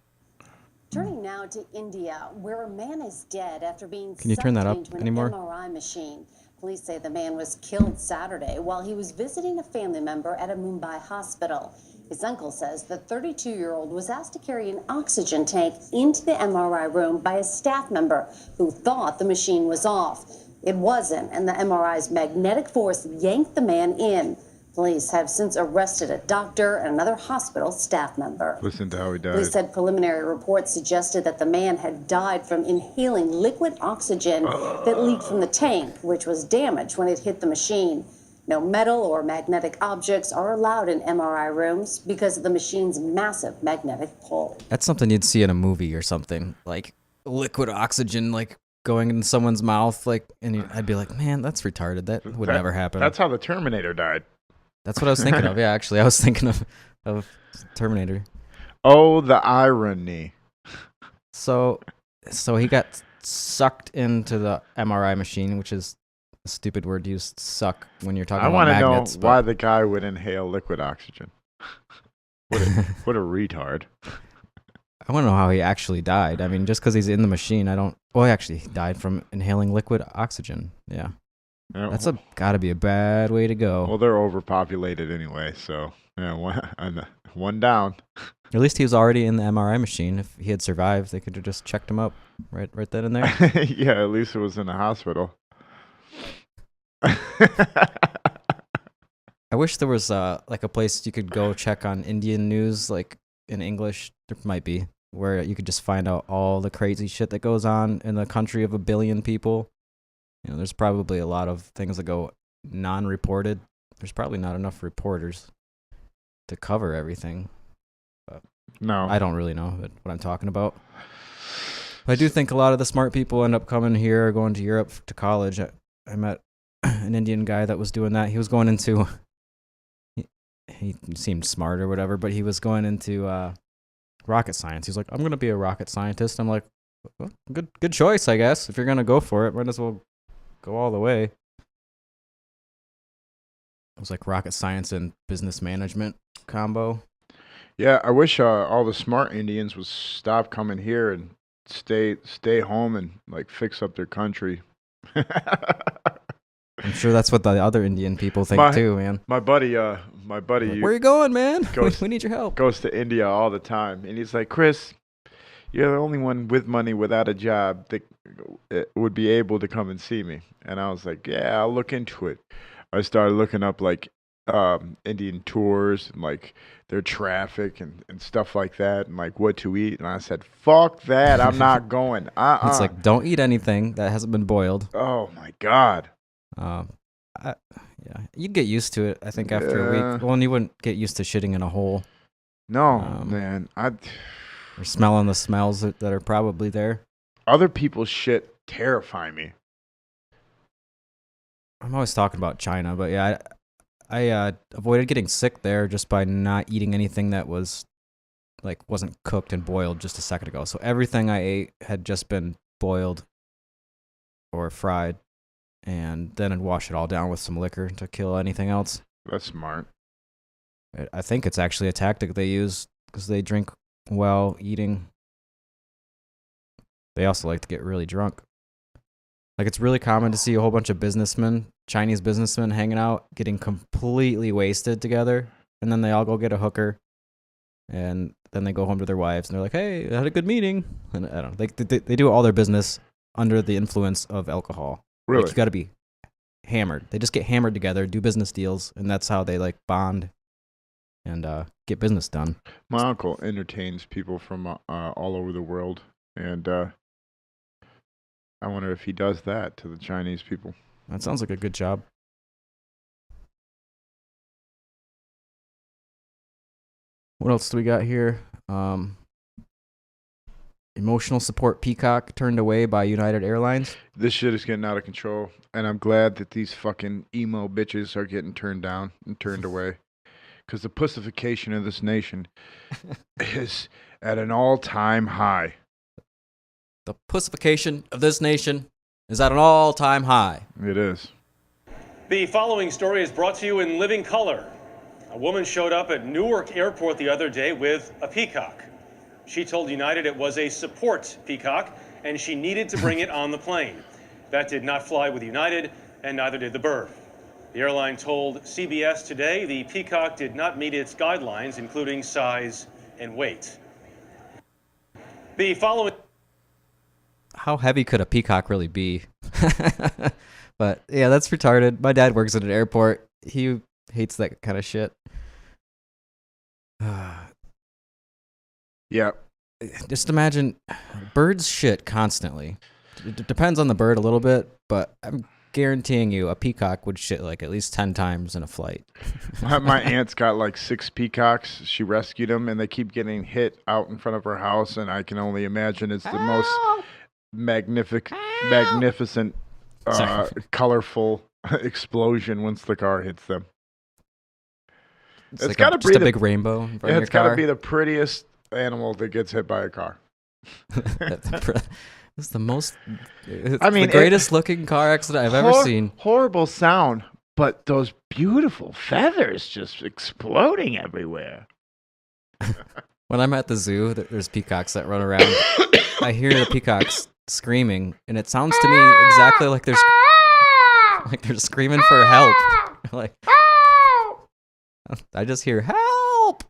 Turning now to India, where a man is dead after being Can you turn that up sucked into an anymore? MRI machine. Police say the man was killed Saturday while he was visiting a family member at a Mumbai hospital. His uncle says the 32-year-old was asked to carry an oxygen tank into the MRI room by a staff member who thought the machine was off. It wasn't, and the MRI's magnetic force yanked the man in. Police have since arrested a doctor and another hospital staff member. Listen to how he died. Police said preliminary reports suggested that the man had died from inhaling liquid oxygen that leaked from the tank, which was damaged when it hit the machine. No metal or magnetic objects are allowed in MRI rooms because of the machine's massive magnetic pull. That's something you'd see in a movie or something, like liquid oxygen, like going in someone's mouth, like, and I'd be like, man, that's retarded. That would never happen. That's how the Terminator died. That's what I was thinking of. Yeah, actually, I was thinking of Terminator. Oh, the irony. So he got sucked into the MRI machine, which is a stupid word to use, suck, when you're talking about magnets. I want to know why the guy would inhale liquid oxygen. What a retard. I want to know how he actually died. I mean, just because he's in the machine, he actually died from inhaling liquid oxygen. Yeah. That's gotta be a bad way to go. Well, they're overpopulated anyway, so yeah, one down. At least he was already in the MRI machine. If he had survived, they could have just checked him up right then and there. Yeah, at least it was in a hospital. I wish there was like a place you could go check on Indian news, like in English. There might be, where you could just find out all the crazy shit that goes on in the country of 1 billion people. There's probably a lot of things that go non-reported. There's probably not enough reporters to cover everything. But no, I don't really know what I'm talking about. But I do think a lot of the smart people end up coming here or going to Europe to college. I met an Indian guy that was doing that. He was going into, he seemed smart or whatever, but he was going into rocket science. He's like, I'm going to be a rocket scientist. I'm like, well, good choice, I guess. If you're going to go for it, might as well go all the way. It was like rocket science and business management combo. Yeah, I wish all the smart Indians would stop coming here and stay home and like fix up their country. I'm sure that's what the other Indian people think too, man. My buddy, where are you going, man? We need your help. Goes to India all the time, and he's like, Chris, You're the only one with money without a job that would be able to come and see me. And I was like, yeah, I'll look into it. I started looking up like Indian tours and like their traffic and stuff like that and like what to eat. And I said, fuck that. I'm not going. It's like, don't eat anything that hasn't been boiled. Oh my God. Yeah, you'd get used to it. I think after a week. Well, and you wouldn't get used to shitting in a hole. No, man. Or smelling the smells that are probably there. Other people's shit terrify me. I'm always talking about China, but yeah, I avoided getting sick there just by not eating anything that wasn't cooked and boiled just a second ago. So everything I ate had just been boiled or fried, and then I'd wash it all down with some liquor to kill anything else. That's smart. I think it's actually a tactic they use because they drink while eating. They also like to get really drunk. Like, it's really common to see a whole bunch of Chinese businessmen hanging out, getting completely wasted together, and then they all go get a hooker, and then they go home to their wives, and they're like, hey, I had a good meeting. And I don't know. They do all their business under the influence of alcohol. Really? Like, you got to be hammered. They just get hammered together, do business deals, and that's how they, like, bond and get business done. My uncle entertains people from all over the world, and I wonder if he does that to the Chinese people. That sounds like a good job. What else do we got here? Emotional support peacock turned away by United Airlines. This shit is getting out of control, and I'm glad that these fucking emo bitches are getting turned down and turned away. Because the pussification of this nation is at an all-time high. The pussification of this nation is at an all-time high. It is. The following story is brought to you in living color. A woman showed up at Newark Airport the other day with a peacock. She told United it was a support peacock, and she needed to bring it on the plane. That did not fly with United, and neither did the bird. The airline told CBS today the peacock did not meet its guidelines, including size and weight. The following... How heavy could a peacock really be? But yeah, that's retarded. My dad works at an airport. He hates that kind of shit. Yeah. Just imagine birds shit constantly. It depends on the bird a little bit, but I'm guaranteeing you a peacock would shit like at least 10 times in a flight. My aunt's got like 6 peacocks. She rescued them, and they keep getting hit out in front of her house, and I can only imagine it's the most magnificent, colorful explosion once the car hits them. It's like gotta just a big rainbow in front of your It's got car. to be the prettiest animal that gets hit by a car. It's the most. The greatest looking car accident I've ever seen. Horrible sound, but those beautiful feathers just exploding everywhere. When I'm at the zoo, there's peacocks that run around. I hear the peacocks screaming, and it sounds to me exactly like they're screaming for help. Like, I just hear help.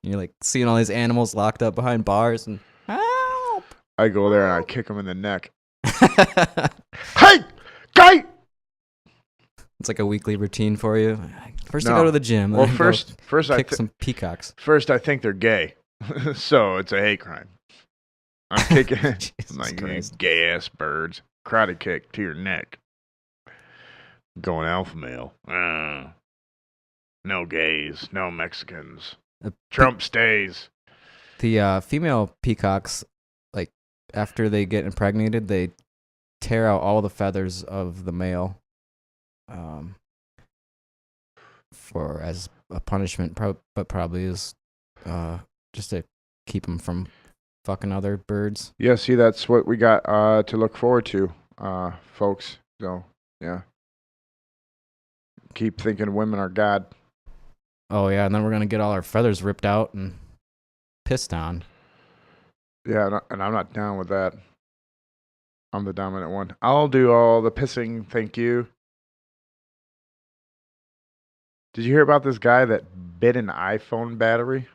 And you're like seeing all these animals locked up behind bars and help. I go there and I kick them in the neck. Hey, guy! It's like a weekly routine for you. First, No. I go to the gym. Well, then I first I kick some peacocks. First, I think they're gay, so it's a hate crime. I'm kicking I'm like Christ. gay ass birds. Karate kick to your neck. Going alpha male. No gays, no Mexicans. Trump stays. The female peacocks, like after they get impregnated, they tear out all the feathers of the male, for as a punishment, but probably is just to keep them from fucking other birds. Yeah, see, that's what we got to look forward to, folks. So, yeah. Keep thinking women are God. Oh yeah, and then we're gonna get all our feathers ripped out and pissed on. Yeah, and I'm not down with that. I'm the dominant one. I'll do all the pissing, thank you. Did you hear about this guy that bit an iPhone battery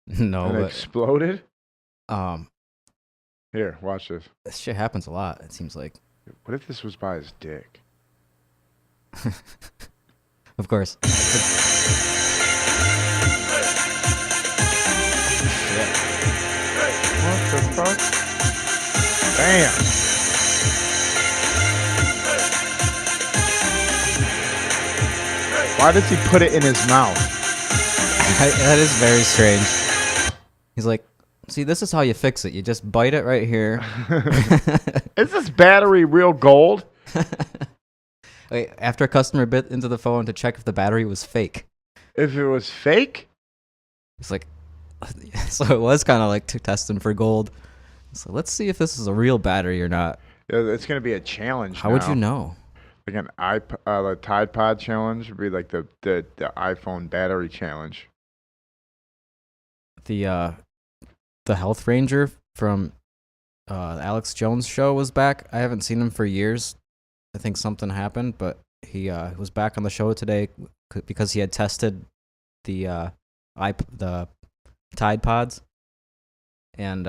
No, and but exploded? Um, Here, watch this. this shit happens a lot. It seems like. What if this was by his dick? Of course. What the fuck? Damn. Why does he put it in his mouth? That is very strange. He's like, see, this is how you fix it. You just bite it right here. Is this battery real gold? Wait, after a customer bit into the phone to check if the battery was fake. If it was fake? It's like, so it was kind of like testing for gold. So let's see if this is a real battery or not. Yeah, it's gonna be a challenge. How would you know? Like the Tide Pod challenge would be like the iPhone battery challenge. The Health Ranger from the Alex Jones show was back. I haven't seen him for years. I think something happened, but he was back on the show today because he had tested the Tide Pods and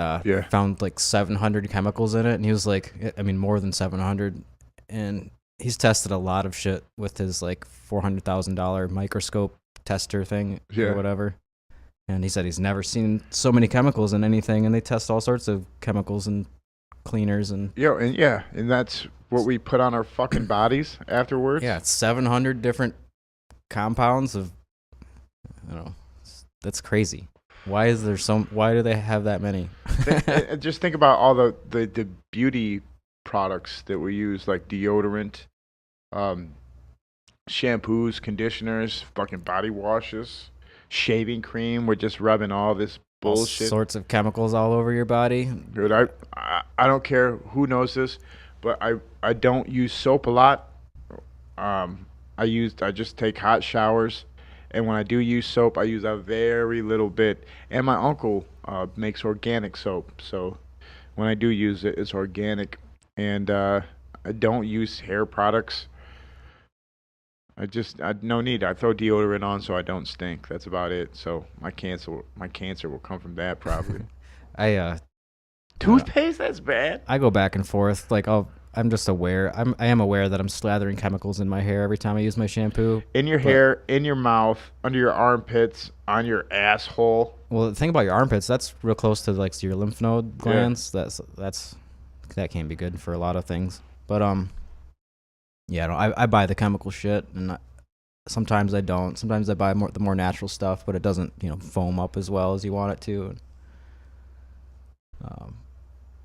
found like 700 chemicals in it, and he was like, I mean, more than 700, and he's tested a lot of shit with his like $400,000 microscope tester thing or whatever. And he said he's never seen so many chemicals in anything, and they test all sorts of chemicals and cleaners and and that's what we put on our fucking bodies afterwards. Yeah, it's 700 different compounds of, I don't know, that's crazy. Why do they have that many? Just think about all the beauty products that we use, like deodorant, shampoos, conditioners, fucking body washes, shaving cream. We're just rubbing all this bullshit. All sorts of chemicals all over your body. Dude, I don't care who knows this, but I don't use soap a lot. I just take hot showers, and when I do use soap, I use a very little bit. And my uncle makes organic soap, so when I do use it, it's organic. And I don't use hair products. No need. I throw deodorant on so I don't stink. That's about it. So my cancer will come from that probably. Toothpaste? That's bad. I go back and forth. Like I'm just aware. I am aware that I'm slathering chemicals in my hair every time I use my shampoo. In your hair, in your mouth, under your armpits, on your asshole. Well, the thing about your armpits, that's real close to like your lymph node glands. Yeah. That can be good for a lot of things. But yeah, I buy the chemical shit, and sometimes I don't. Sometimes I buy the more natural stuff, but it doesn't foam up as well as you want it to.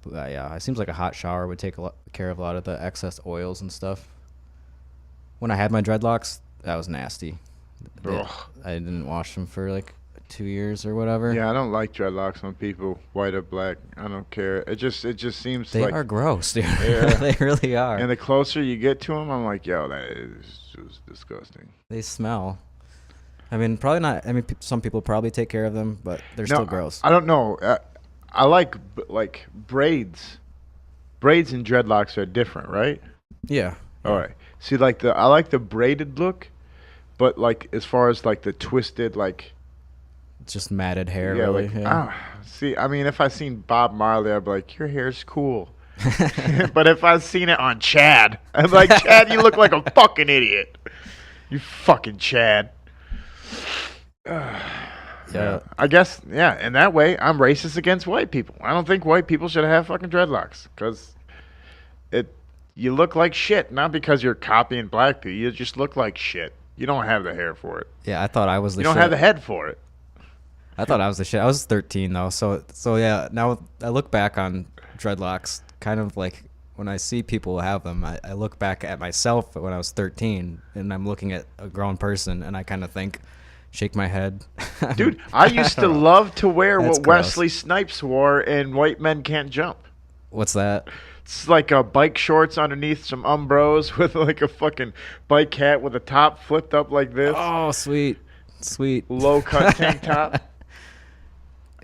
But yeah, it seems like a hot shower would take care of a lot of the excess oils and stuff. When I had my dreadlocks, that was nasty. I didn't wash them for like 2 years or whatever. Yeah, I don't like dreadlocks on people, white or black. I don't care. It just seems they like are gross, dude. Yeah. They really are. And the closer you get to them, I'm like, yo, that is just disgusting. They smell. I mean, probably not. I mean, some people probably take care of them, but they're still gross. I don't know. I like braids. Braids and dreadlocks are different, right? Yeah. All right. See, I like the braided look, but like as far as like the twisted, like just matted hair, really. See, I mean, if I seen Bob Marley, I'd be like, your hair's cool. But if I seen it on Chad, I'm like, Chad, you look like a fucking idiot. You fucking Chad. Yeah, I guess, in that way, I'm racist against white people. I don't think white people should have fucking dreadlocks, because you look like shit, not because you're copying black people. You just look like shit. You don't have the hair for it. Yeah, I thought I was the shit. You don't have the head for it. I thought I was the shit. I was 13, though, so yeah, now I look back on dreadlocks, kind of like when I see people have them, I look back at myself when I was 13, and I'm looking at a grown person, and I kind of think, shake my head. Dude, I used to love to wear That's what gross. Wesley Snipes wore in White Men Can't Jump. What's that? It's like bike shorts underneath some Umbros with like a fucking bike hat with a top flipped up like this. Oh, sweet. Low cut tank top.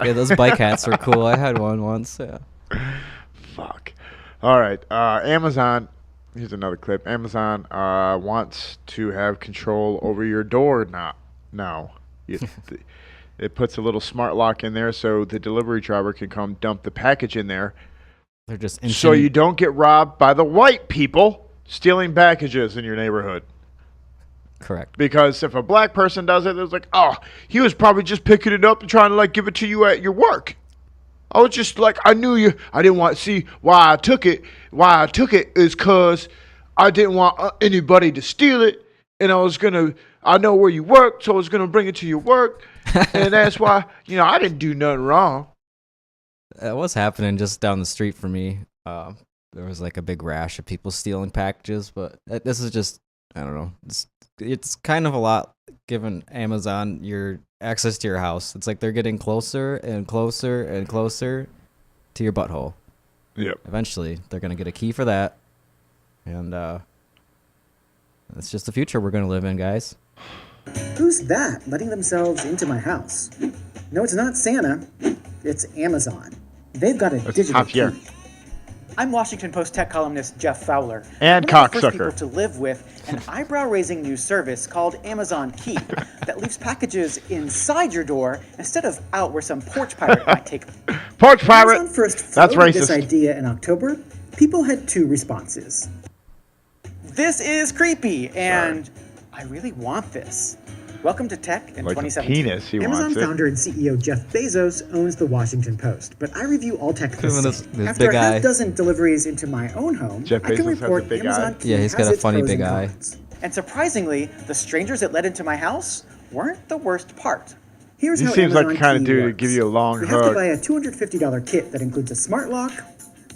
Yeah, those bike hats are cool. I had one once. Yeah. Fuck. All right. Amazon. Here's another clip. Amazon wants to have control over your door now. It puts a little smart lock in there so the delivery driver can come dump the package in there. They're just so you don't get robbed by the white people stealing packages in your neighborhood. Correct. Because if a black person does it, it's like, oh, he was probably just picking it up and trying to like give it to you at your work. I was just like, I knew you. I didn't want to see why I took it. Why I took it is because I didn't want anybody to steal it. And I know where you work, so I was going to bring it to your work. And that's why, I didn't do nothing wrong. That was happening just down the street for me. There was like a big rash of people stealing packages, but this is just, I don't know. It's kind of a lot giving Amazon your access to your house. It's like they're getting closer and closer and closer to your butthole. Yep. Eventually, they're going to get a key for that. And that's just the future we're going to live in, guys. Who's that letting themselves into my house? No, it's not Santa. It's Amazon. They've got a digital key. I'm Washington Post tech columnist Jeff Fowler. And one of the first cocksucker. people to live with an eyebrow-raising new service called Amazon Key that leaves packages inside your door instead of out where some porch pirate might take them. Porch pirate. Amazon first That's floated racist. this idea in October. People had 2 responses. This is creepy, and I really want this. Welcome to Tech in Like a 2017. penis, he Amazon wants it. founder and CEO Jeff Bezos owns the Washington Post, but I review all tech for Look at sale. this After big a eye. half-dozen deliveries into my own home, Jeff I can Bezos has a report big Amazon eye? Key Yeah, he's got has a its funny pros big and eye. cons. And surprisingly, the strangers that let into my house weren't the worst part. Here's He how seems like the Amazon kind of Key dude to works. give you a long You have to hug. buy a $250 kit that includes a smart lock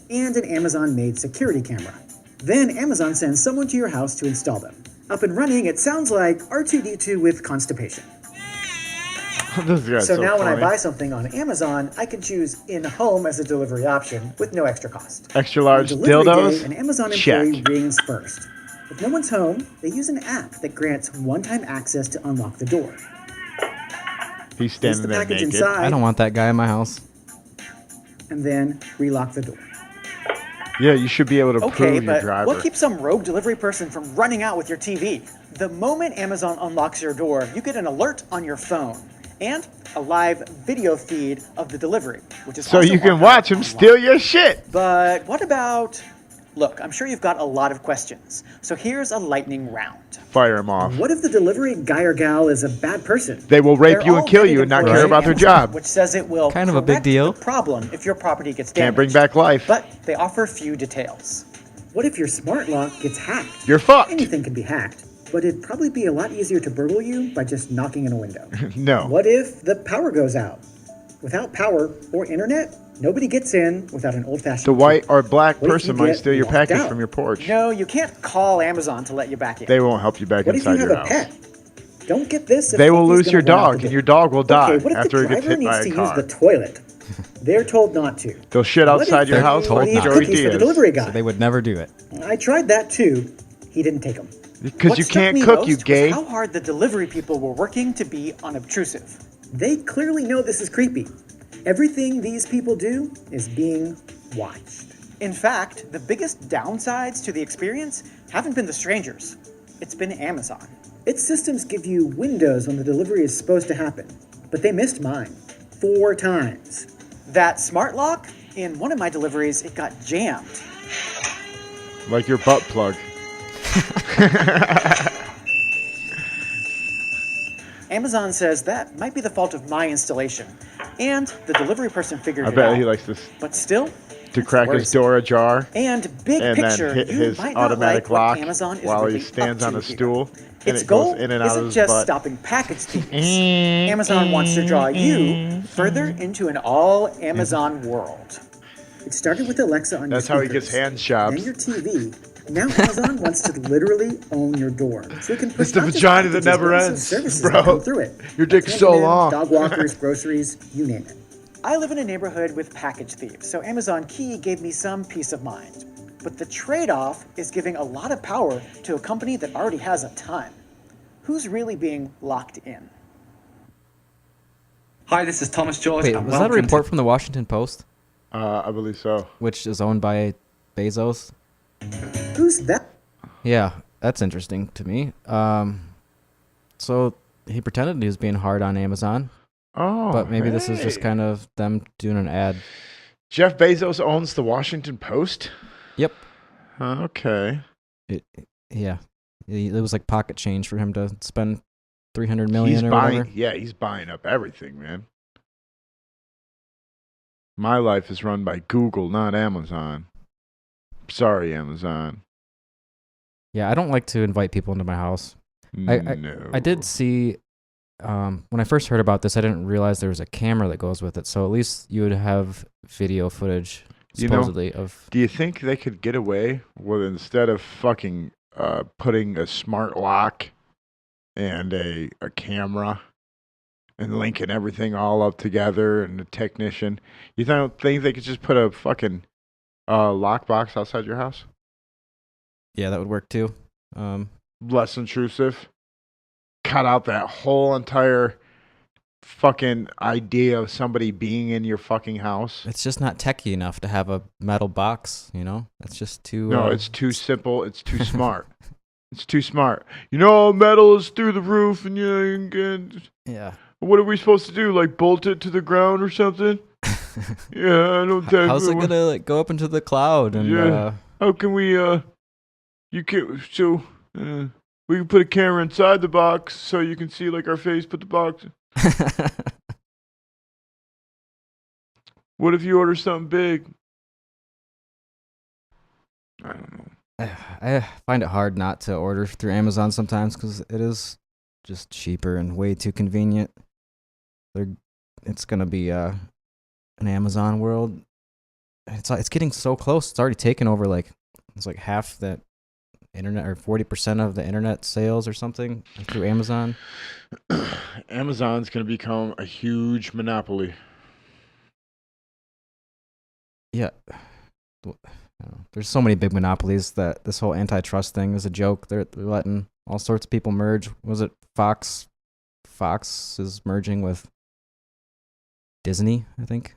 and an Amazon-made security camera. Then Amazon sends someone to your house to install them. Up and running, it sounds like R2-D2 with constipation. This guy's So now when I funny. buy something on Amazon, I can choose in-home as a delivery option with no extra cost. Extra large On delivery dildos? day, an Amazon Check. employee rings first. If no one's home, they use an app that grants one-time access to unlock the door. He's Place standing the there package naked. inside, I don't want that guy in my house. and then relock the door. Yeah, you should be able to Okay, prove your but driver. what keeps some rogue delivery person from running out with your TV? The moment Amazon unlocks your door, you get an alert on your phone and a live video feed of the delivery, which is So also you can archived watch him online. steal your shit. But what about... Look, I'm sure you've got a lot of questions, so here's a lightning round. Fire him off. What if the delivery guy or gal is a bad person? They will rape They're you and all kill getting you and not employed care at about their Amazon, job. which says it will Kind of a big correct deal. the problem if your property gets Can't bring damaged. back life. But they offer few details. What if your smart lock gets hacked? You're fucked. Anything can be hacked, but it'd probably be a lot easier to burgle you by just knocking in a window. No. What if the power goes out? Without power or internet, nobody gets in without an old-fashioned The white or black What if person you might get steal your locked package out? from your porch. No, you can't call Amazon to let you back in. They won't help you back What if you inside have your a house. pet? Don't get this. If They will Buffy's lose your gonna run out dog, the and your door. dog will die Okay, what if after the he gets driver hit by needs a to car. use the toilet? They're told not to. They'll shit What outside if your they house told like not leave Joey cookies for the Diaz. delivery So guy? they would never do it. I tried that too. He didn't take them. Because What you struck can't me cook, most you was gay. how hard the delivery people were working to be unobtrusive. They clearly know this is creepy. Everything these people do is being watched. In fact, the biggest downsides to the experience haven't been the strangers. It's been Amazon. Its systems give you windows when the delivery is supposed to happen, but they missed mine 4 times. That smart lock, in one of my deliveries, it got jammed. Like your butt plug. Amazon says that might be the fault of my installation. And the delivery person figured I it bet out. he likes this But still, to crack his worrisome. door ajar and big and picture, then hit you his might not automatic like what lock Amazon is while really he stands up on to a here. stool and Its it goal goes in and out of isn't his just butt. stopping package thieves. Amazon wants to draw you further into an all-Amazon world. It started with Alexa on That's your how he gets speakers, hand jobs. then your TV. Now Amazon wants to literally own your door, so it can push It's the not just vagina that packages, never but also ends, services bro. that come through it. Your Like dick's so handymen, long. Dog walkers, groceries, you name it. I live in a neighborhood with package thieves, so Amazon Key gave me some peace of mind. But the trade-off is giving a lot of power to a company that already has a ton. Who's really being locked in? Hi, this is Thomas George. Wait, and was that a welcome to- report from the Washington Post? I believe so. Which is owned by Bezos? Who's that? Yeah, that's interesting to me. So he pretended he was being hard on Amazon. Oh, but maybe this is just hey. kind of them doing an ad. Jeff Bezos owns the Washington Post? Yep. Okay. Yeah. It was like pocket change for him to spend $300 million or whatever. Yeah, he's buying up everything, man. My life is run by Google, not Amazon. Sorry, Amazon. Yeah, I don't like to invite people into my house. No. I did see, when I first heard about this, I didn't realize there was a camera that goes with it. So at least you would have video footage, supposedly, of... Do you think they could get away with, instead of fucking putting a smart lock and a camera and linking everything all up together and a technician, you don't think they could just put a fucking lockbox outside your house? Yeah, that would work too. Less intrusive. Cut out that whole entire fucking idea of somebody being in your fucking house. It's just not techy enough to have a metal box, you know? It's just too... No, it's too simple. It's too smart. It's too smart. You know, metal is through the roof, and you can... Yeah. What are we supposed to do? Like bolt it to the ground or something? Yeah, I don't think... How's it gonna like go up into the cloud? And yeah. How can we... You can... So... we can put a camera inside the box so you can see like our face, put the box... What if you order something big? I don't know. I find it hard not to order through Amazon sometimes because it is just cheaper and way too convenient. It's gonna be an Amazon world. It's getting so close. It's already taken over it's like half that internet, or 40% of the internet sales or something through Amazon. Amazon's gonna become a huge monopoly. Yeah. There's so many big monopolies that this whole antitrust thing is a joke. They're letting all sorts of people merge. Was it Fox? Fox is merging with Disney, I think,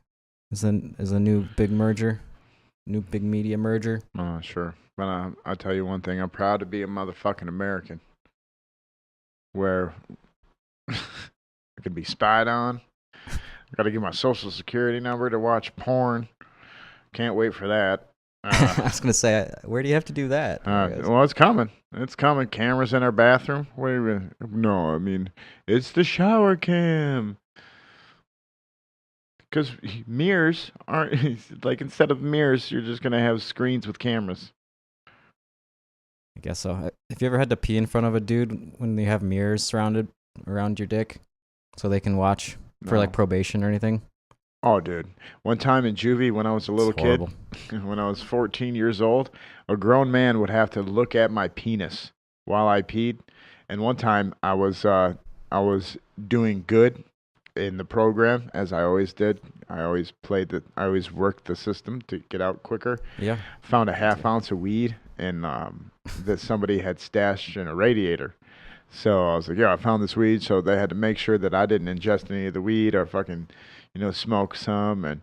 is a new big merger, new big media merger. Sure. But I'll tell you one thing. I'm proud to be a motherfucking American where I could be spied on. I got to give my social security number to watch porn. Can't wait for that. I was going to say, where do you have to do that? Well, it's coming. It's coming. Cameras in our bathroom. Wait a minute. No, I mean, it's the shower cam. Because mirrors aren't, like, instead of mirrors, you're just going to have screens with cameras. I guess so. Have you ever had to pee in front of a dude when they have mirrors surrounded around your dick so they can watch for like probation or anything? Oh, dude. One time in juvie when I was a little kid, when I was 14 years old, a grown man would have to look at my penis while I peed. And one time I was doing good in the program, as I always did. I always worked the system to get out quicker. Yeah. Found a half ounce of weed and that somebody had stashed in a radiator. So I was like, yeah, I found this weed. So they had to make sure that I didn't ingest any of the weed or fucking, smoke some. And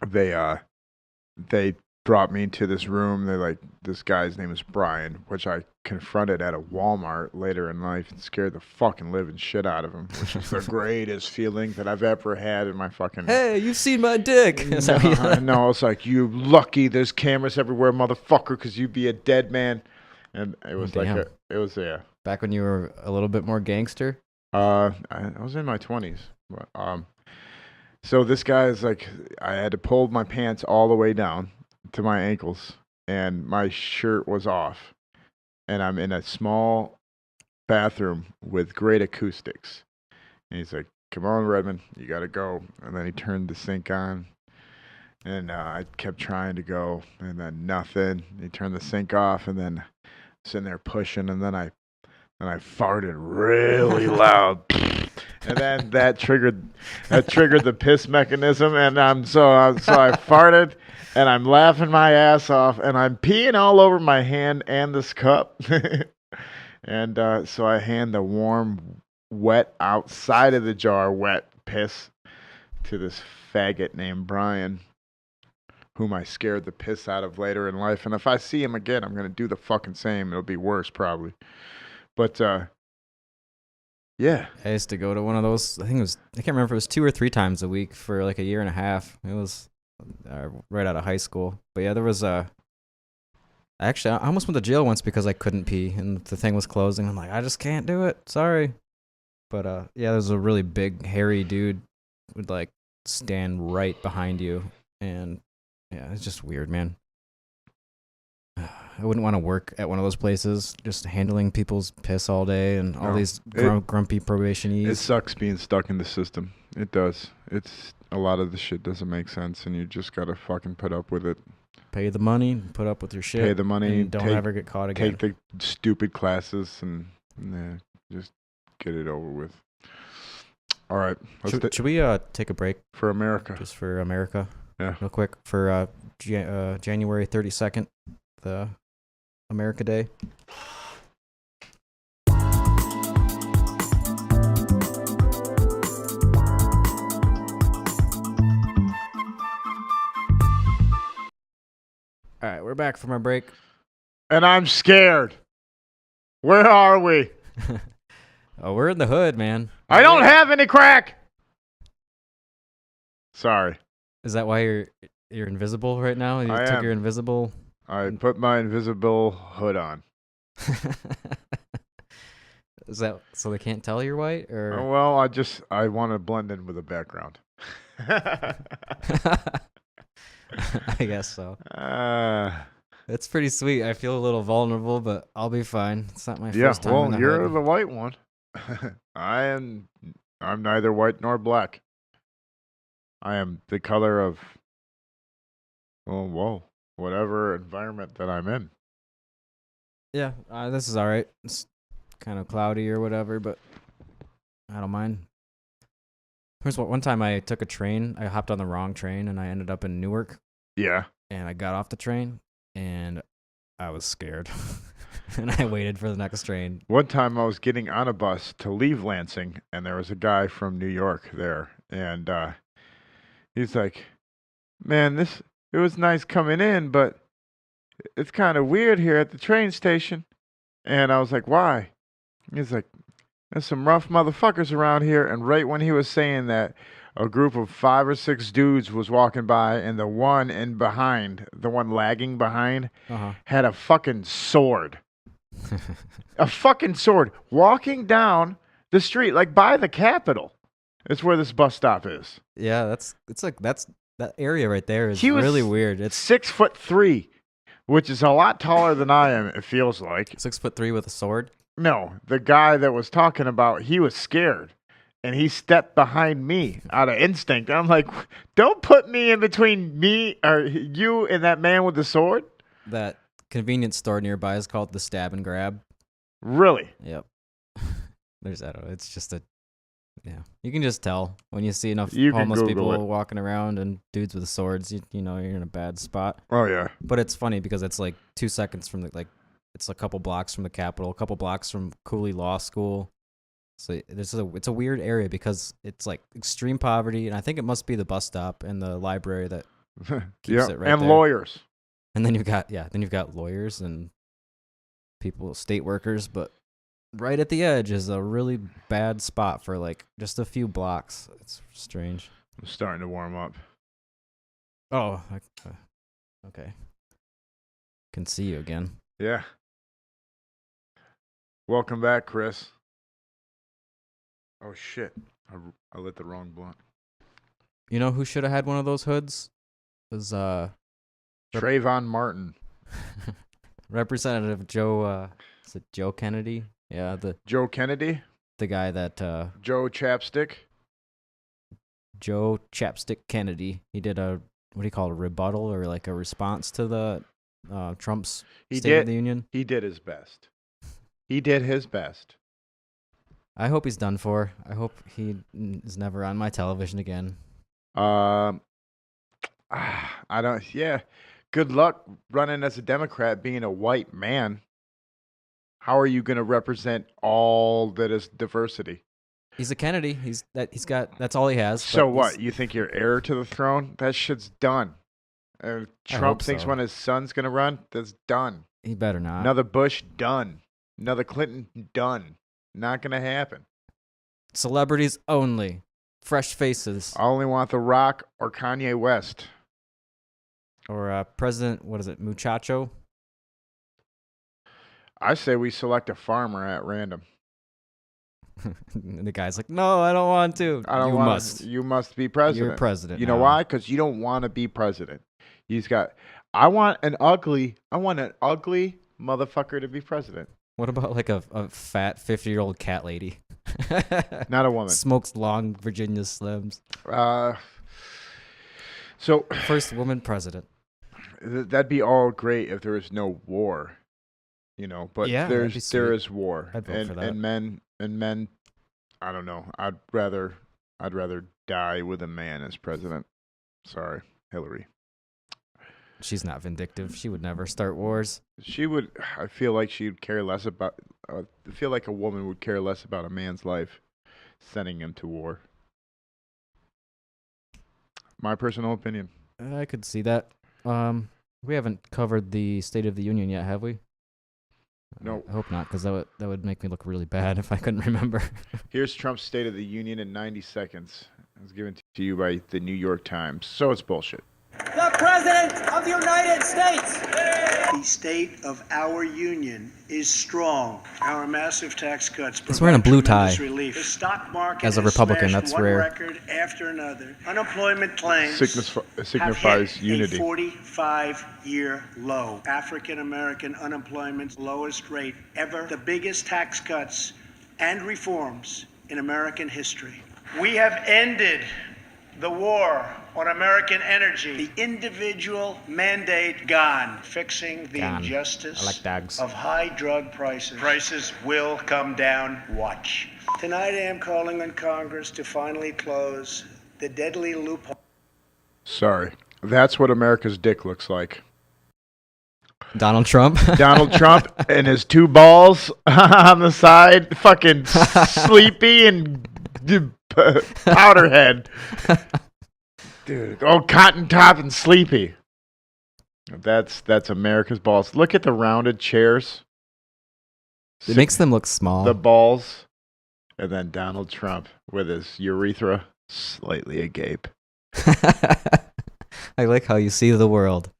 they brought me into this room. They're like, this guy's name is Brian, which I confronted at a Walmart later in life and scared the fucking living shit out of him, which is the greatest feeling that I've ever had in my fucking... Hey, you've seen my dick. No, it's like, you lucky there's cameras everywhere, motherfucker, because you'd be a dead man. And it was Back when you were a little bit more gangster? I was in my 20s. But, so this guy is like, I had to pull my pants all the way down to my ankles, and my shirt was off. And I'm in a small bathroom with great acoustics. And he's like, come on, Redmond, you got to go. And then he turned the sink on. And I kept trying to go, and then nothing. He turned the sink off, and then sitting there pushing, and then I farted really loud. And then that triggered the piss mechanism, and so I farted, and I'm laughing my ass off, and I'm peeing all over my hand and this cup. And so I hand the warm, wet outside of the jar, wet piss to this faggot named Brian, whom I scared the piss out of later in life. And if I see him again, I'm going to do the fucking same. It'll be worse, probably. But, Yeah. I used to go to one of those. I can't remember if it was 2 or 3 times a week for like a year and a half. It was right out of high school. But yeah, there was actually, I almost went to jail once because I couldn't pee and the thing was closing. I'm like, I just can't do it. Sorry. But yeah, there's a really big, hairy dude would like stand right behind you, and yeah, it's just weird, man. I wouldn't want to work at one of those places, just handling people's piss all day and all these grumpy probationees. It sucks being stuck in the system. It does. It's a lot of the shit doesn't make sense, and you just gotta fucking put up with it. Pay the money, put up with your shit. Pay the money. And don't ever get caught again. Take the stupid classes and just get it over with. All right. Should we take a break for America? Just for America. Yeah. Real quick for January 32nd, the America Day. All right, we're back from our break. And I'm scared. Where are we? Oh, we're in the hood, man. I don't have any crack. Sorry. Is that why you're invisible right now? You took your invisible. I put my invisible hood on. Is that so they can't tell you're white, or? Well, I want to blend in with the background. I guess so. It's pretty sweet. I feel a little vulnerable, but I'll be fine. It's not my first time. Well, you're the white one. I'm neither white nor black. I am the color of whatever environment that I'm in. Yeah, this is all right. It's kind of cloudy or whatever, but I don't mind. Here's one time I took a train. I hopped on the wrong train, and I ended up in Newark. Yeah. And I got off the train, and I was scared. And I waited for the next train. One time I was getting on a bus to leave Lansing, and there was a guy from New York there. And he's like, man, it was nice coming in, but it's kind of weird here at the train station. And I was like, why? He's like, there's some rough motherfuckers around here. And right when he was saying that, a group of 5 or 6 dudes was walking by, and the one lagging behind, had a fucking sword. A fucking sword. Walking down the street, like by the Capitol. It's where this bus stop is. Yeah, that area right there is really weird. It's 6'3", which is a lot taller than I am, it feels like. 6'3" with a sword? No, the guy that was talking about, he was scared. And he stepped behind me out of instinct. I'm like, don't put me in between me or you and that man with the sword. That convenience store nearby is called the Stab and Grab. Really? Yep. There's that. It's just yeah. You can just tell when you see enough homeless people walking around and dudes with swords. You know you're in a bad spot. Oh yeah. But it's funny because it's like 2 seconds from it's a couple blocks from the Capitol, a couple blocks from Cooley Law School. So it's a weird area because it's like extreme poverty, and I think it must be the bus stop and the library that keeps it right and there. Lawyers. And then you've got lawyers and people, state workers, but right at the edge is a really bad spot for like just a few blocks. It's strange. I'm starting to warm up. Oh, okay. Can see you again. Yeah. Welcome back, Chris. Oh, shit. I lit the wrong blunt. You know who should have had one of those hoods? It was Trayvon Martin. Representative Joe, is it Joe Kennedy? Yeah, Joe Kennedy? The guy that... Joe Chapstick? Joe Chapstick Kennedy. He did a rebuttal or like a response to the Trump's State of the Union? He did his best. He did his best. I hope he's done for. I hope he is never on my television again. I don't. Yeah. Good luck running as a Democrat, being a white man. How are you going to represent all that is diversity? He's a Kennedy. That's all he has. So what? You think you're heir to the throne? That shit's done. Trump thinks when his son's going to run, that's done. He better not. Another Bush, done. Another Clinton, done. Not going to happen. Celebrities only. Fresh faces. I only want The Rock or Kanye West. Or President, what is it, Muchacho? I say we select a farmer at random. And the guy's like, no, I don't want to. I don't you want must. You must be president. You're president. You know now. why? Because you don't want to be president. I want an ugly motherfucker to be president. What about like a fat 50-year-old cat lady? Not a woman. Smokes long Virginia Slims. So first woman president. That'd be all great if there was no war, But yeah, there is war, I'd vote for that. and men. I don't know. I'd rather die with a man as president. Sorry, Hillary. She's not vindictive. She would never start wars. She would. I feel like she'd care less about. I feel like a woman would care less about a man's life, sending him to war. My personal opinion. I could see that. We haven't covered the State of the Union yet, have we? No. I hope not, because that would make me look really bad if I couldn't remember. Here's Trump's State of the Union in 90 seconds. It was given to you by the New York Times. So it's bullshit. The President of the United States. The state of our union is strong. Our massive tax cuts He's wearing a blue tie. relief. The stock market As a Republican, that's one rare. record after another. Unemployment claims Signifies have hit unity. a 45-year low. African American unemployment's lowest rate ever. The biggest tax cuts and reforms in American history. We have ended the war on American energy. The individual mandate gone. Fixing the injustice I like dogs. of high drug prices. Prices will come down. Watch. Tonight I am calling on Congress to finally close the deadly loophole. Sorry. That's what America's dick looks like. Donald Trump? Donald Trump and his two balls on the side. Fucking sleepy and powderhead. Dude. Oh, cotton top and sleepy. That's America's balls. Look at the rounded chairs. It makes them look small. The balls. And then Donald Trump with his urethra slightly agape. I like how you see the world.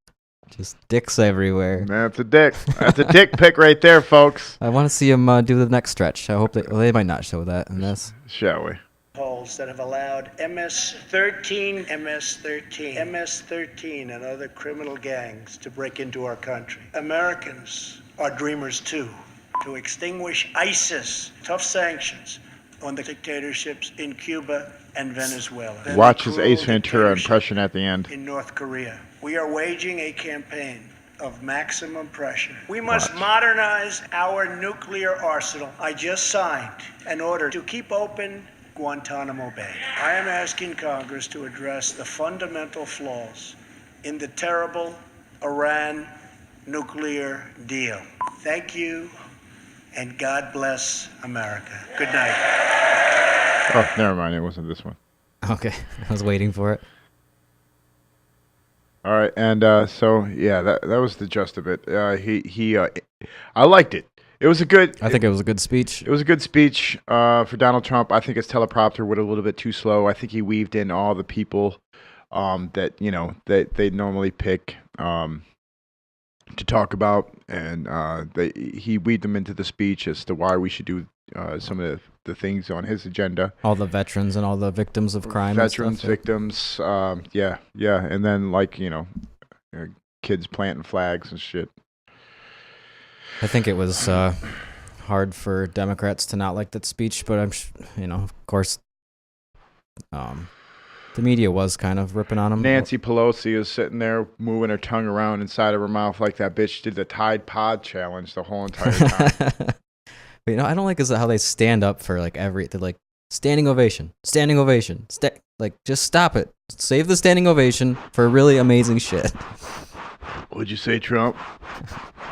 Just dicks everywhere. That's a dick. That's a dick pic right there, folks. I want to see him do the next stretch. I hope they might not show that in this. Shall we? Polls that have allowed MS-13, and other criminal gangs to break into our country. Americans are dreamers too. To extinguish ISIS, tough sanctions on the dictatorships in Cuba and Venezuela. Watch his Ace Ventura impression at the end. In North Korea. We are waging a campaign of maximum pressure. We must modernize our nuclear arsenal. I just signed an order to keep open Guantanamo Bay. I am asking Congress to address the fundamental flaws in the terrible Iran nuclear deal. Thank you, and God bless America. Good night. Oh, never mind. It wasn't this one. Okay. I was waiting for it. All right, and so yeah, that was the gist of it. I liked it. It was a good. I think it was a good speech. It was a good speech for Donald Trump. I think his teleprompter went a little bit too slow. I think he weaved in all the people that they normally pick to talk about, and he weaved them into the speech as to why we should do some of the things on his agenda. All the veterans and all the victims of crime. Veterans, victims, yeah, and then kids planting flags and shit. I think it was hard for Democrats to not like that speech, but of course, the media was kind of ripping on him. Nancy Pelosi is sitting there moving her tongue around inside of her mouth like that bitch did the Tide Pod challenge the whole entire time. But I don't like is how they stand up for they're like standing ovation, just stop it. Save the standing ovation for really amazing shit. What'd you say, Trump?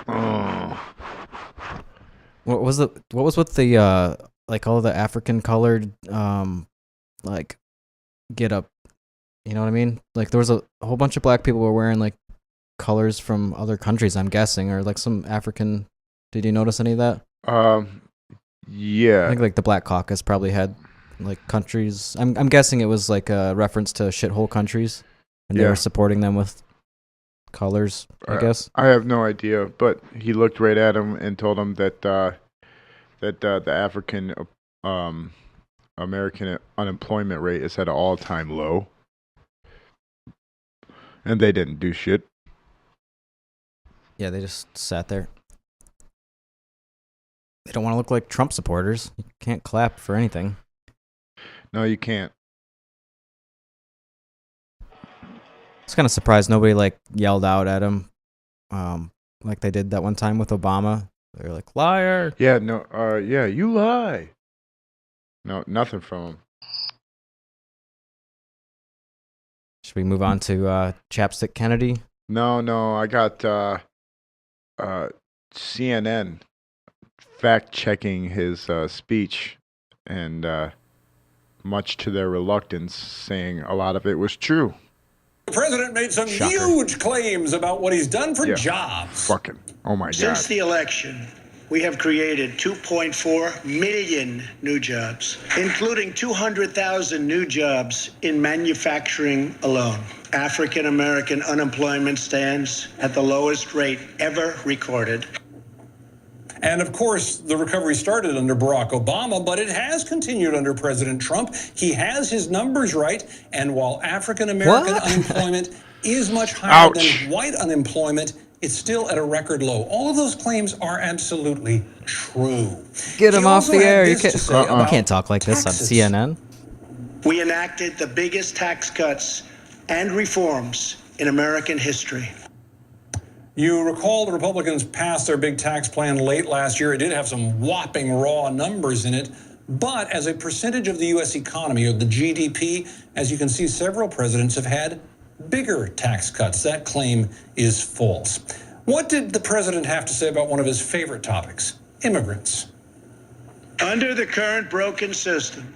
Oh. What was with the all the African colored get up? You know what I mean? Like there was a whole bunch of black people were wearing colors from other countries, I'm guessing, or some African. Did you notice any of that? Yeah. I think the Black Caucus probably had like countries. I'm guessing it was like a reference to shithole countries, and they Yeah. were supporting them with colors. I guess. I have no idea, but he looked right at him and told him that the African American unemployment rate is at an all-time low, and they didn't do shit. Yeah, they just sat there. They don't want to look like Trump supporters. You can't clap for anything. No, you can't. It's kind of surprised nobody like yelled out at him, like they did that one time with Obama. They were like, "Liar!" Yeah, no, yeah, you lie. No, nothing from him. Should we move on to Chapstick Kennedy? No, I got CNN fact-checking his speech, and much to their reluctance, saying a lot of it was true. The president made some Shocker. huge claims about what he's done for jobs. Fucking, oh my Since God. the election, we have created 2.4 million new jobs, including 200,000 new jobs in manufacturing alone. African American unemployment stands at the lowest rate ever recorded. And of course, the recovery started under Barack Obama, but it has continued under President Trump. He has his numbers right. And while African American unemployment is much higher than white unemployment, it's still at a record low. All of those claims are absolutely true. Get him He off also the had air. You this to can't, say you about can't talk like this on taxes. CNN. We enacted the biggest tax cuts and reforms in American history. You recall the Republicans passed their big tax plan late last year. It did have some whopping raw numbers in it. But as a percentage of the U.S. economy, or the GDP, as you can see, several presidents have had bigger tax cuts. That claim is false. What did the president have to say about one of his favorite topics? Immigrants. Under the current broken system,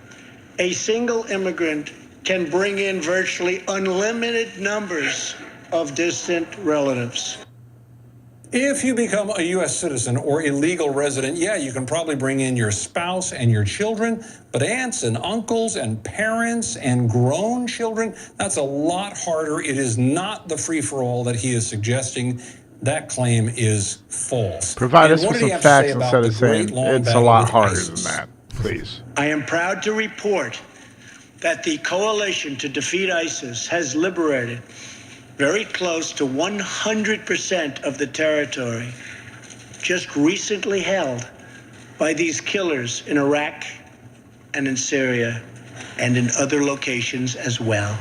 a single immigrant can bring in virtually unlimited numbers of distant relatives. If you become a U.S. citizen or a legal resident, yeah, you can probably bring in your spouse and your children, but aunts and uncles and parents and grown children, that's a lot harder. It is not the free-for-all that he is suggesting. That claim is false. Provide And us what with did he some have to say facts about instead the of great saying long it's a battle lot with harder ISIS? than that, please. I am proud to report that the coalition to defeat ISIS has liberated very close to 100% of the territory just recently held by these killers in Iraq and in Syria and in other locations as well.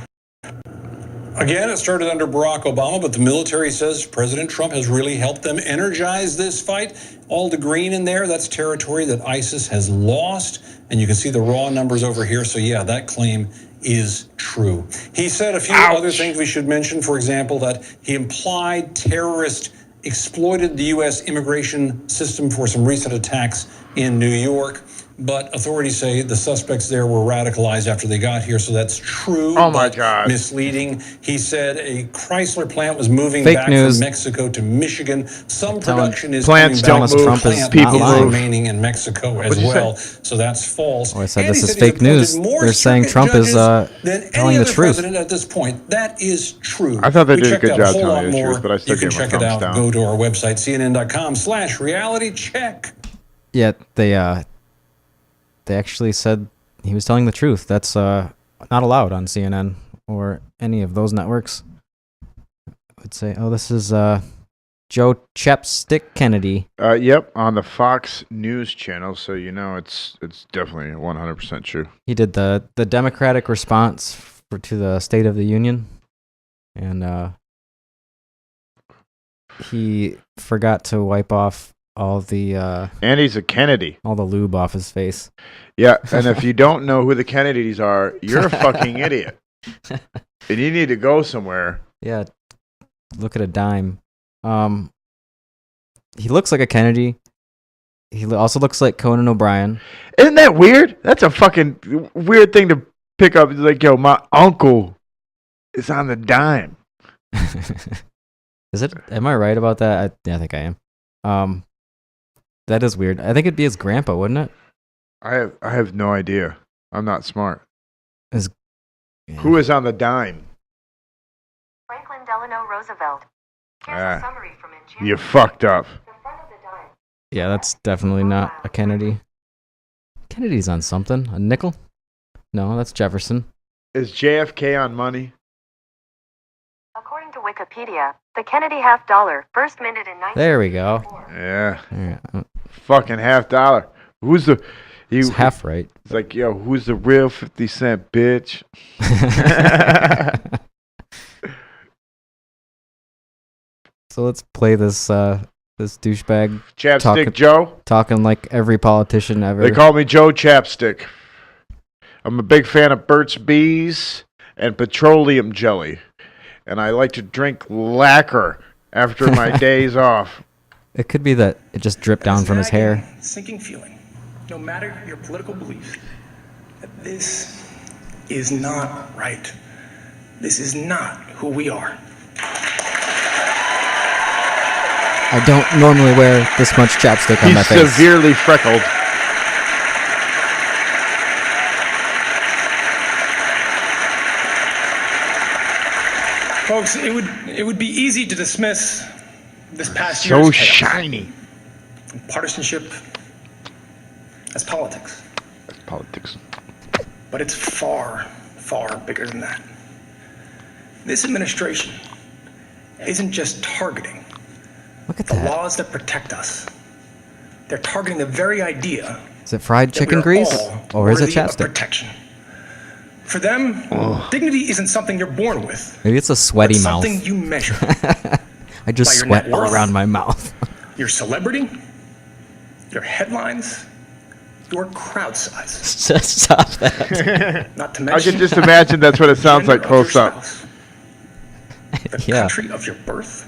Again, it started under Barack Obama, but the military says President Trump has really helped them energize this fight. All the green in there, that's territory that ISIS has lost. And you can see the raw numbers over here. So yeah, that claim is true. He said a few other things we should mention. For example, that he implied terrorists exploited the U.S. immigration system for some recent attacks in New York. But authorities say the suspects there were radicalized after they got here, so that's true. Oh my but God. misleading. He said a Chrysler plant was moving Fake back news. from Mexico to Michigan. Some Telling- production is Plants coming back, don't but move, the Trump is plant not is lying. remaining in Mexico as What'd you well. So that's false. Oh, I said And this he is said he's fake news. appointed more They're saying circuit Trump is judges than any telling the other truth. president at this point. That is true. I thought they We did a checked good out job whole telling lot you the more. truth, but I still You can give them a check it thumbs out. down. Go to our website, cnn.com/reality check. Yeah, they actually said he was telling the truth. That's not allowed on CNN or any of those networks. I would say, oh, this is Joe Chapstick Kennedy. Yep, on the Fox News channel, so you know it's definitely 100% true. He did the Democratic response to the State of the Union, and he forgot to wipe off all the And he's a Kennedy. all the lube off his face. Yeah, and if you don't know who the Kennedys are, you're a fucking idiot. And you need to go somewhere. Yeah, look at a dime. He looks like a Kennedy. He also looks like Conan O'Brien. Isn't that weird? That's a fucking weird thing to pick up. It's like, yo, my uncle is on the dime. Is it? Am I right about that? I think I am. That is weird. I think it'd be his grandpa, wouldn't it? I have no idea. I'm not smart. Yeah. Who is on the dime? Franklin Delano Roosevelt. Here's a summary from Engineering. You fucked up. Yeah, that's definitely not a Kennedy. Kennedy's on something. A nickel? No, that's Jefferson. Is JFK on money? According to Wikipedia, the Kennedy half dollar first minted in 19... There we go. Yeah. Yeah. Fucking $50. Who's the... It's half right. It's like, yo, who's the real 50 cent bitch? So let's play this this douchebag Chapstick Joe? talking like every politician ever. They call me Joe Chapstick. I'm a big fan of Burt's Bees and petroleum jelly. And I like to drink lacquer after my days off. It could be that it just dripped down from his hair. Sinking feeling, no matter your political beliefs, that this is not right. This is not who we are. I don't normally wear this much chapstick on my face. He's severely freckled. Folks, it would be easy to dismiss this past So year's shiny. and partisanship as politics. Politics. But it's far, far bigger than that. This administration isn't just targeting the laws that protect us. They're targeting the very idea Is it fried that chicken we're grease? all Or is it worthy of chapstick? protection. For them, dignity isn't something you're born with. Maybe it's a sweaty It's mouth. something you measure. I just by your sweat net all worth, around my mouth. Your celebrity, your headlines, your crowd size. Stop that. Not to I mention can just imagine that's what it sounds like gender of close your up. spouse, the Yeah. country of your birth,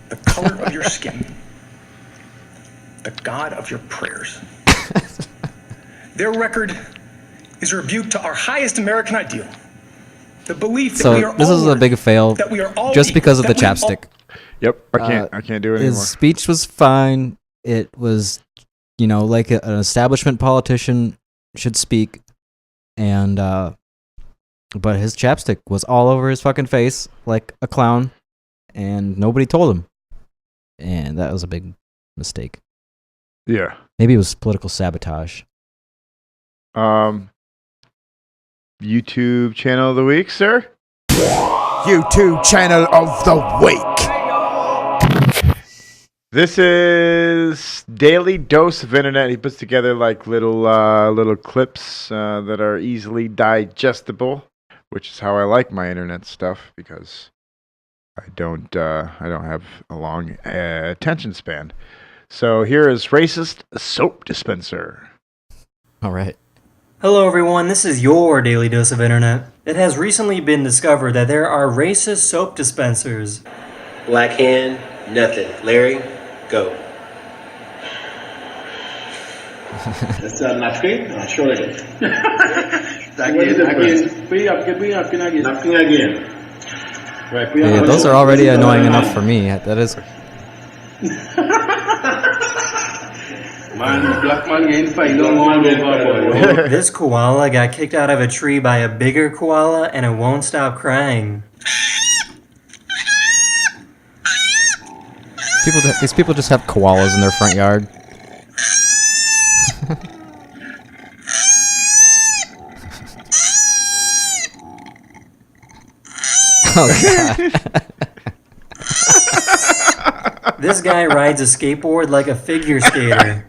the color of your skin, the God of your prayers. Their record is a rebuke to our highest American ideal. The belief that we So are this all is a worthy, big fail that we are all just equal, because of the that we all- chapstick. Yep, I can't do it anymore. His speech was fine. It was, like an establishment politician should speak, and but his chapstick was all over his fucking face like a clown, and nobody told him, and that was a big mistake. Yeah. Maybe it was political sabotage. YouTube channel of the week, sir? YouTube channel of the week. This is Daily Dose of Internet. He puts together like little clips that are easily digestible, which is how I like my internet stuff because I don't have a long attention span. So here is Racist Soap Dispenser. All right. Hello everyone, this is your Daily Dose of Internet. It has recently been discovered that there are racist soap dispensers. Black hand, nothing. Larry, go. That's napkin? I'm sure it is. Napkin again. Right, Yeah, those are already annoying enough for me. That is. Black man getting fight, don't man getting fight. This koala got kicked out of a tree by a bigger koala and it won't stop crying. These people just have koalas in their front yard. Oh god. This guy rides a skateboard like a figure skater.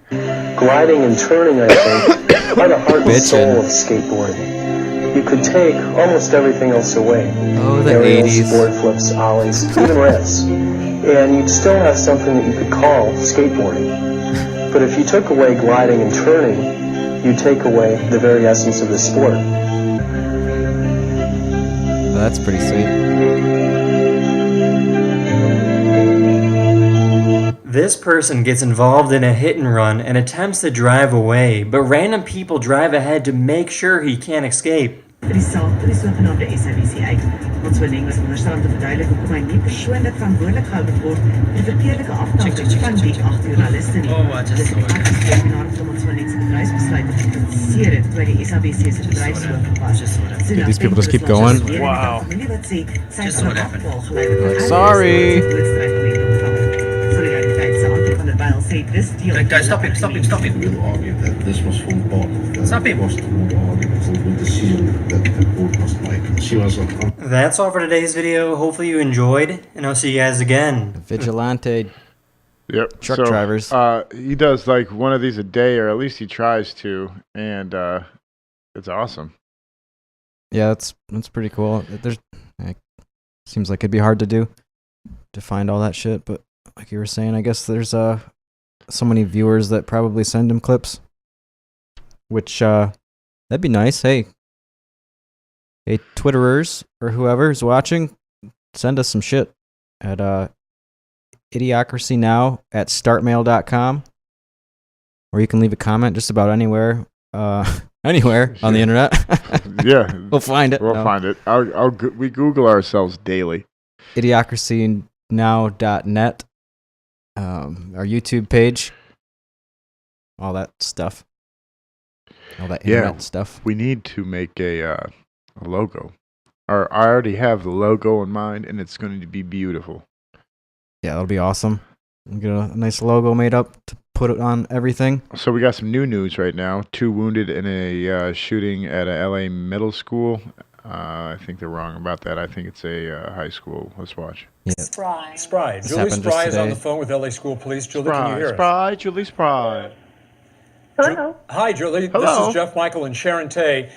Gliding and turning, I think, are the heart and soul of skateboarding. You could take almost everything else away. Oh, the Aerials, 80s. board flips, ollies, even revs. And you'd still have something that you could call skateboarding. But if you took away gliding and turning, you'd take away the very essence of the sport. That's pretty sweet. This person gets involved in a hit and run and attempts to drive away, but random people drive ahead to make sure he can't escape. Die sogenaamde SABC wat so Engels onderstel om te verduidelik hoekom hy nie persoonlik verantwoordelik gehou moet word vir die verkeerdelike afdanking van die 8 joernaliste nie. Dis 'n webinar van ons van die bedryfsbesluit identifiseer het by die SABC se bedryfshoof was. Dude, these people just keep going. Wow. Sorry. Guys, stop him. Will argue that this was full part of the Stop him. the decision that the court must make. She was on. That's all for today's video. Hopefully you enjoyed, and I'll see you guys again. Vigilante. Yep. Truck drivers. He does like one of these a day, or at least he tries to, and it's awesome. Yeah, that's pretty cool. Seems like it'd be hard to do, to find all that shit. But like you were saying, I guess there's so many viewers that probably send him clips, which that'd be nice. Hey, Twitterers or whoever's watching, send us some shit at Idiocracy now at startmail.com, or you can leave a comment just about anywhere anywhere on the internet. Yeah, we'll find it. We'll find it. We Google ourselves daily. Idiocracynow.net, our YouTube page, all that stuff, all that internet stuff. We need to make a logo. Or I already have the logo in mind, and it's going to be beautiful. Yeah, that'll be awesome. We'll get a nice logo made up to put it on everything. So we got some new news right now. 2 wounded in a shooting at a LA middle school. I think they're wrong about that. I think it's a high school. Let's watch. Yeah. Spry. Julie Spry is on the phone with LA School Police. Julie, can you hear us? Julie Spry. Hello. Hi, Julie. Hello. This is Jeff Michael and Sharon Tay.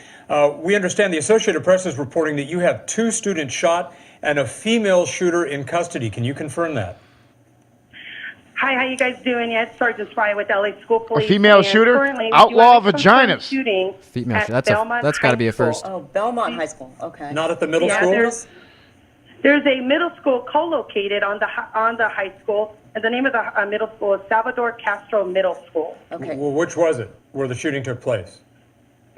We understand the Associated Press is reporting that you have 2 students shot and a female shooter in custody. Can you confirm that? Hi, how you guys doing? Yes, Sergeant Spry with LA School Police. A female and shooter? currently we Outlaw do have a confirmed vaginas. Shooting Female at shooter. That's got to be a first. Oh, Belmont High School. Okay. Not at the middle Yeah, school? there's a middle school co-located on the high school, and the name of the middle school is Salvador Castro Middle School. Okay. Well, which was it where the shooting took place?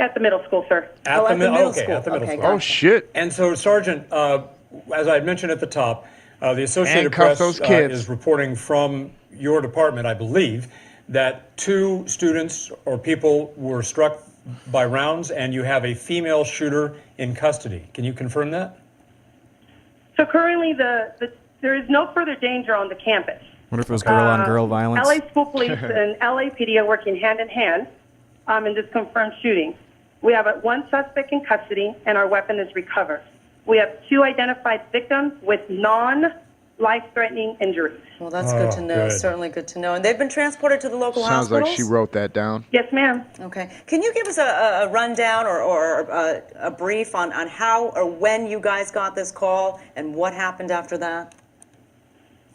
At the middle school, sir. At the middle school. At the middle Okay, school. Oh, shit. And so, Sergeant, as I had mentioned at the top, the Associated Handcuff Press those kids. is reporting from your department, I believe, that 2 students or people were struck by rounds, and you have a female shooter in custody. Can you confirm that? So currently, there is no further danger on the campus. What if it was girl-on-girl violence? LA School Police and LAPD are working hand in hand in this confirmed shooting. We have 1 suspect in custody, and our weapon is recovered. We have 2 identified victims with non-life-threatening injuries. Well, that's good to know. good. Certainly good to know. And they've been transported to the local Sounds hospitals? like she wrote that down. Yes, ma'am. Okay. Can you give us a rundown or a brief on how or when you guys got this call and what happened after that?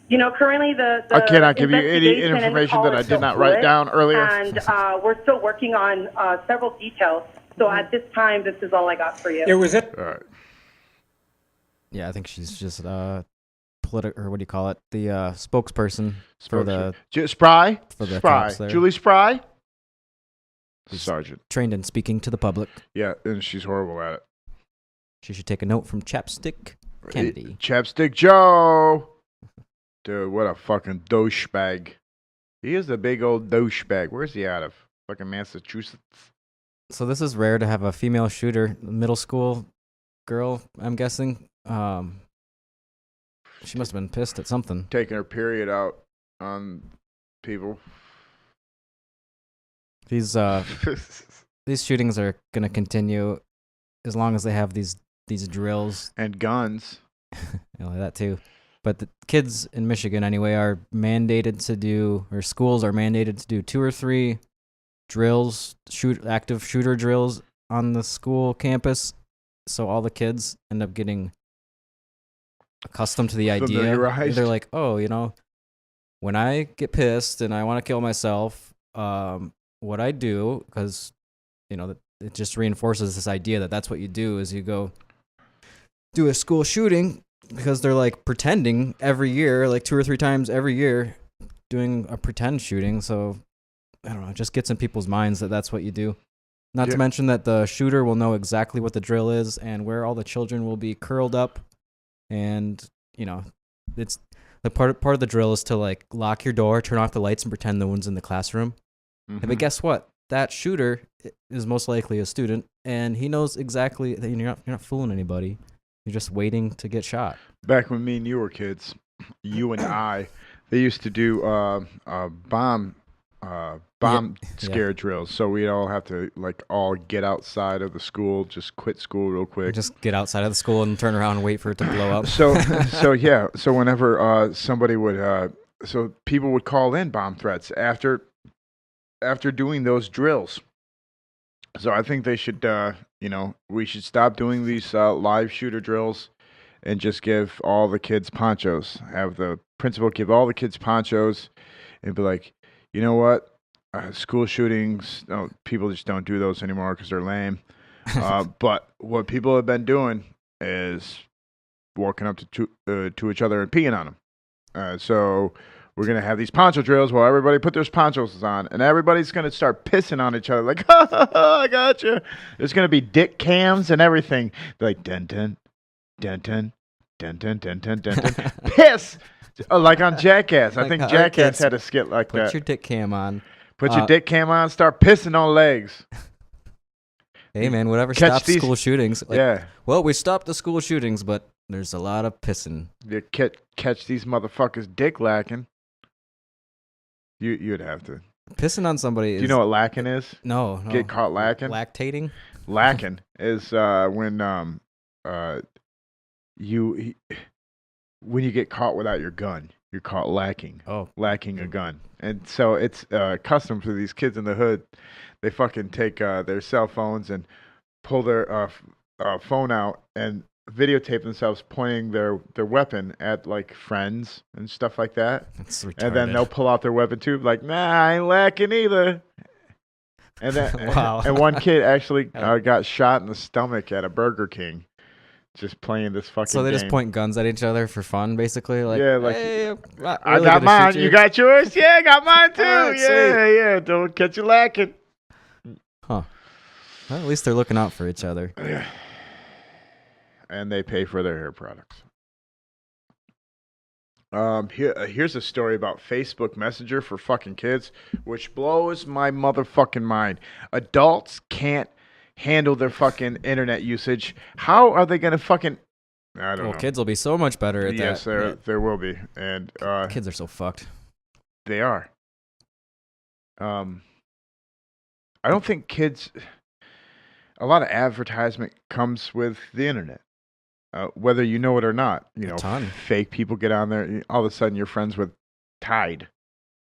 You know, currently the I cannot give you any investigation and information call that is I did still not write fluid, down earlier. And we're still working on several details. So at this time, this is all I got for you. It was it. All right. Yeah, I think she's just or what do you call it? The spokesperson for the Spry. for the Spry. cops there. Julie Spry. Sergeant. Trained in speaking to the public. Yeah, and she's horrible at it. She should take a note from Chapstick Kennedy. Chapstick Joe. Dude, what a fucking douchebag. He is a big old douchebag. Where's he out of? Fucking Massachusetts. So this is rare to have a female shooter, middle school girl, I'm guessing. She must have been pissed at something. Taking her period out on people. These shootings are gonna continue as long as they have these drills and guns. That too. But the kids in Michigan anyway are mandated to do, or schools are mandated to do 2 or 3 drills, active shooter drills on the school campus. So all the kids end up getting accustomed to the idea. Familiarized. They're like, oh, when I get pissed and I want to kill myself, what I do, because it just reinforces this idea that that's what you do, is you go do a school shooting, because they're like pretending every year, like 2 or 3 times every year, doing a pretend shooting. So I don't know, it just gets in people's minds that that's what you do. Not to mention that the shooter will know exactly what the drill is and where all the children will be curled up. And, it's the part of the drill is to like lock your door, turn off the lights, and pretend no one's in the classroom. Mm-hmm. But guess what? that shooter is most likely a student, and he knows exactly that you're not fooling anybody. You're just waiting to get shot. Back when me and you were kids, you and I, they used to do bomb scare drills. So we'd all have to all get outside of the school, just quit school real quick. Just get outside of the school and turn around and wait for it to blow up. So whenever somebody would, so people would call in bomb threats after doing those drills. So I think they should, we should stop doing these live shooter drills and just give all the kids ponchos. Have the principal give all the kids ponchos and be like, you know what? School shootings, people just don't do those anymore because they're lame. But what people have been doing is walking up to each other and peeing on them. So we're going to have these poncho drills while everybody put their ponchos on, and everybody's going to start pissing on each other like, ha, ha, ha, I got you. There's going to be dick cams and everything. They're like, dun, dun, dun, dun, dun, dun, dun, dun, dun, dun. Piss! Like on Jackass. I think Jackass had a skit like that. Put your dick cam on. Put your dick cam on, start pissing on legs. Hey, man, whatever stops school shootings. Well, we stopped the school shootings, but there's a lot of pissing. You catch these motherfuckers dick lacking. You'd have to. Pissing on somebody is... Do you know what lacking is? No. Get caught lacking? Lactating? Lacking is when you get caught without your gun. You're caught lacking. Oh. Lacking a gun. And so it's custom for these kids in the hood. They fucking take their cell phones and pull their phone out and videotape themselves pointing their weapon at friends and stuff like that. That's retarded. And then they'll pull out their weapon too, like, nah, I ain't lacking either. And then Wow. and one kid actually got shot in the stomach at a Burger King, just playing this fucking So they game. just point guns at each other for fun, basically? Hey, I'm not I really got gonna mine. shoot You got yours? Yeah, I got mine too. All right, Yeah. Don't catch you lacking. Huh. Well, at least they're looking out for each other. Yeah. And they pay for their hair products. Here's a story about Facebook Messenger for fucking kids, which blows my motherfucking mind. Adults can't handle their fucking internet usage. How are they gonna fucking? I don't know. Kids will be so much better at that. Yes, there will be, and kids are so fucked. They are. I don't think kids. A lot of advertisement comes with the internet. Whether you know it or not, fake people get on there. All of a sudden, you're friends with Tide.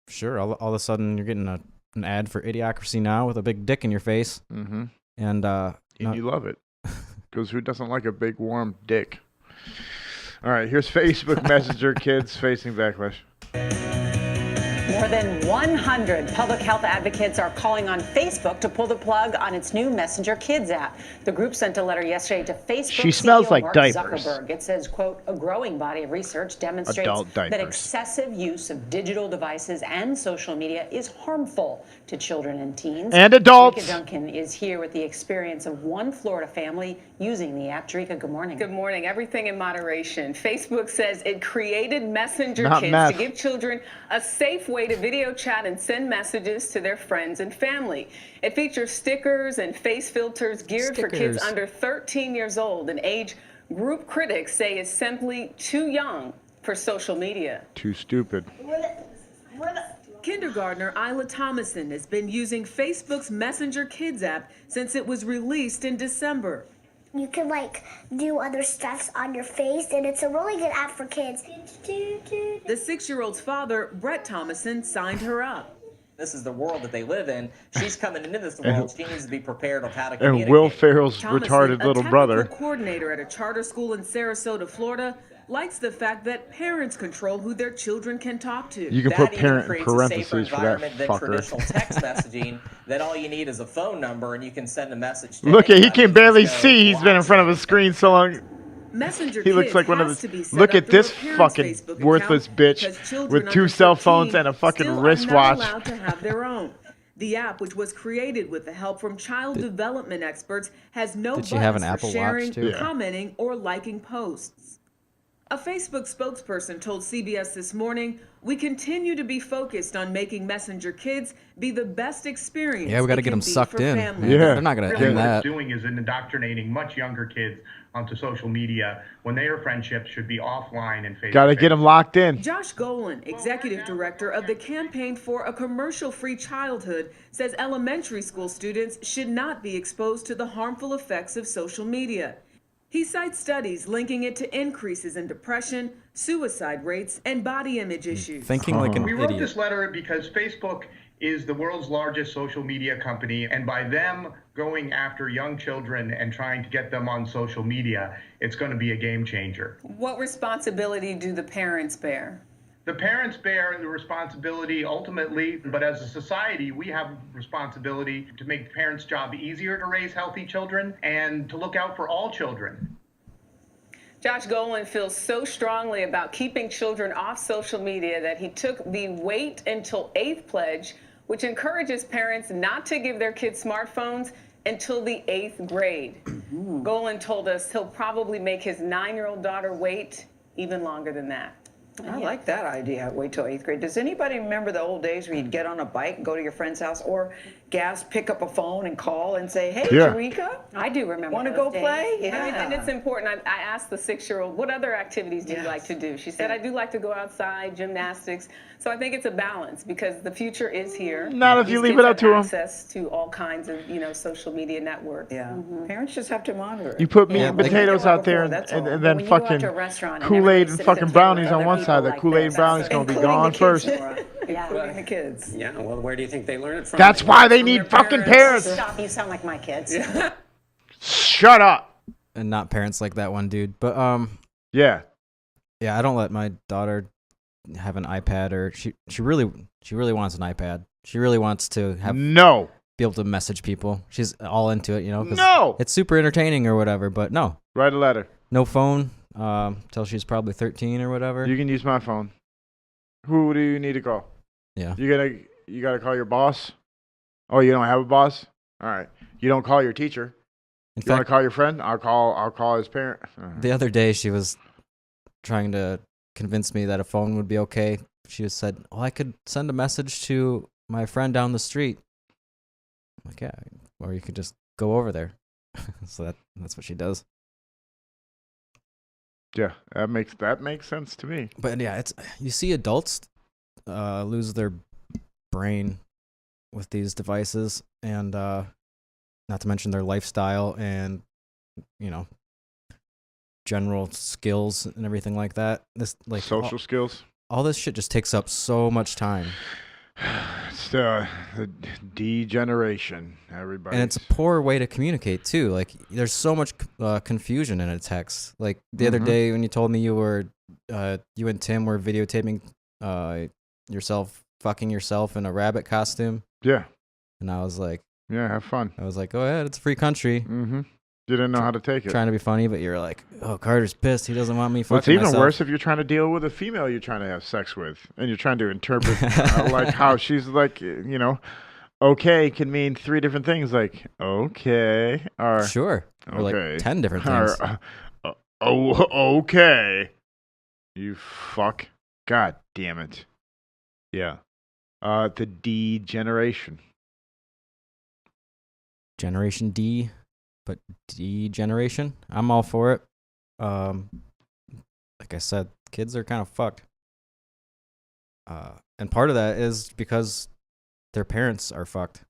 Sure, all of a sudden, you're getting an ad for Idiocracy now with a big dick in your face. Mm-hmm. And you love it. Because who doesn't like a big, warm dick? All right, here's Facebook Messenger kids facing backlash. More than 100 public health advocates are calling on Facebook to pull the plug on its new Messenger Kids app. The group sent a letter yesterday to Facebook She smells CEO like Mark diapers. Zuckerberg. It says, quote, a growing body of research demonstrates Adult that diapers. excessive use of digital devices and social media is harmful to children and teens. And adults. Jerika Duncan is here with the experience of one Florida family using the app. Jerika, good morning. Good morning. Everything in moderation. Facebook says it created Messenger Not Kids meth. to give children a safe way to video chat and send messages to their friends and family. It features stickers and face filters geared for kids under 13 years old, an age group critics say is simply too young for social media. Too stupid. Kindergartner Isla Thomason has been using Facebook's Messenger Kids app since it was released in December. You can do other stuff on your face, and it's a really good app for kids. The 6-year-old's father, Brett Thomason, signed her up. This is the world that they live in. She's coming into this world. She needs to be prepared on how to And communicate. Will Ferrell's Thomason, retarded little brother. a technical coordinator at a charter school in Sarasota, Florida, likes the fact that parents control who their children can talk to. You can put That even parent in creates a safer parentheses for that environment than fucker. traditional text messaging. That all you need is a phone number and you can send a message. To Look at he anybody. can barely There's no see. He's been in front of a screen so long. Messenger He looks Kids like one of has to be the. set Look up at through this a parent's fucking Facebook worthless account bitch because children with two under cell 13 phones and a fucking still wristwatch. are not allowed to have their own. The app, which was created with the help from child development experts, has no Did she have an buttons for Apple Watch, sharing, too? Yeah. commenting, or liking posts. A Facebook spokesperson told CBS This Morning, "We continue to be focused on making Messenger Kids be the best experience." Yeah, we got to it get can them be sucked for in. families. Yeah, Yeah. they're not going to Really end what that. it's doing is indoctrinating much younger kids onto social media when their friendships should be offline and face. Got to get them locked in. Josh Golan, executive director of the Campaign for a Commercial-Free Childhood, says elementary school students should not be exposed to the harmful effects of social media. He cites studies linking it to increases in depression, suicide rates, and body image issues. Thinking like an We wrote idiot. this letter because Facebook is the world's largest social media company, and by them going after young children and trying to get them on social media, it's going to be a game changer. What responsibility do the parents bear? The parents bear the responsibility ultimately, but as a society, we have responsibility to make parents' job easier to raise healthy children and to look out for all children. Josh Golan feels so strongly about keeping children off social media that he took the Wait Until 8th pledge, which encourages parents not to give their kids smartphones until the 8th grade. Golan told us he'll probably make his 9-year-old daughter wait even longer than that. I like that idea, wait till 8th grade. Does anybody remember the old days where you'd get on a bike and go to your friend's house, or gas, pick up a phone and call and say, hey, Yeah. Eureka, I do remember. want to those go days. play? And it's important. I asked the 6-year-old, what other activities do you Yes. like to do? She said, I do like to go outside, gymnastics. So I think it's a balance because the future is here. Not if you These leave kids it up have to 'em. access to all kinds of, social media networks. Yeah. Parents just have to monitor it. You put meat Yeah, and like- potatoes out there, and, That's and, all. and then When you go out fucking to a restaurant and Kool-Aid everybody and sits fucking at a table brownies with on other one people side. The like Kool-Aid and this. brownies gonna be Including gone the first. kids, Nora. Yeah. Including the kids. Yeah, well, where do you think they learn it from? That's why they From need their fucking parents. Stop, you sound like my kids. Shut up. And not parents like that one dude. But Yeah. yeah, I don't let my daughter have an iPad, or she really wants an iPad. She really wants to No. be able to message people. She's all into it, 'cause No. it's super entertaining or whatever. But no, Write a letter. no phone till she's probably 13 or whatever. You can use my phone. Who do you need to call? Yeah. You gotta call your boss. Oh, you don't have a boss? All right. You don't call your teacher. In You want to fact, call your friend? I'll call his parent. the other day she was trying to convince me that a phone would be okay. She just said, "Oh, I could send a message to my friend down the street." I'm like, yeah, or you could just go over there. So that's what she does. Yeah, that makes sense to me. But yeah, you see adults lose their brain with these devices, and not to mention their lifestyle and general skills and everything like that. This like Social skills. all this shit just takes up so much time, It's the degeneration. Everybody. and it's a poor way to communicate too. Like there's so much confusion in a text. Like the other day when you told me you and Tim were videotaping yourself fucking yourself in a rabbit costume. Yeah. And I was like, yeah, have fun. I was like, go ahead, it's a free country. Mm-hmm. You didn't know how to take it. Trying to be funny, but you're like, oh, Carter's pissed. He doesn't want me fucking What's even myself. worse if you're trying to deal with a female you're trying to have sex with, and you're trying to interpret like how she's like, okay can mean 3 different things, like okay or sure, or okay, like 10 different things. Okay, you fuck. God damn it. Yeah. The degeneration. Generation D, but degeneration. I'm all for it. Like I said, kids are kind of fucked. And part of that is because their parents are fucked.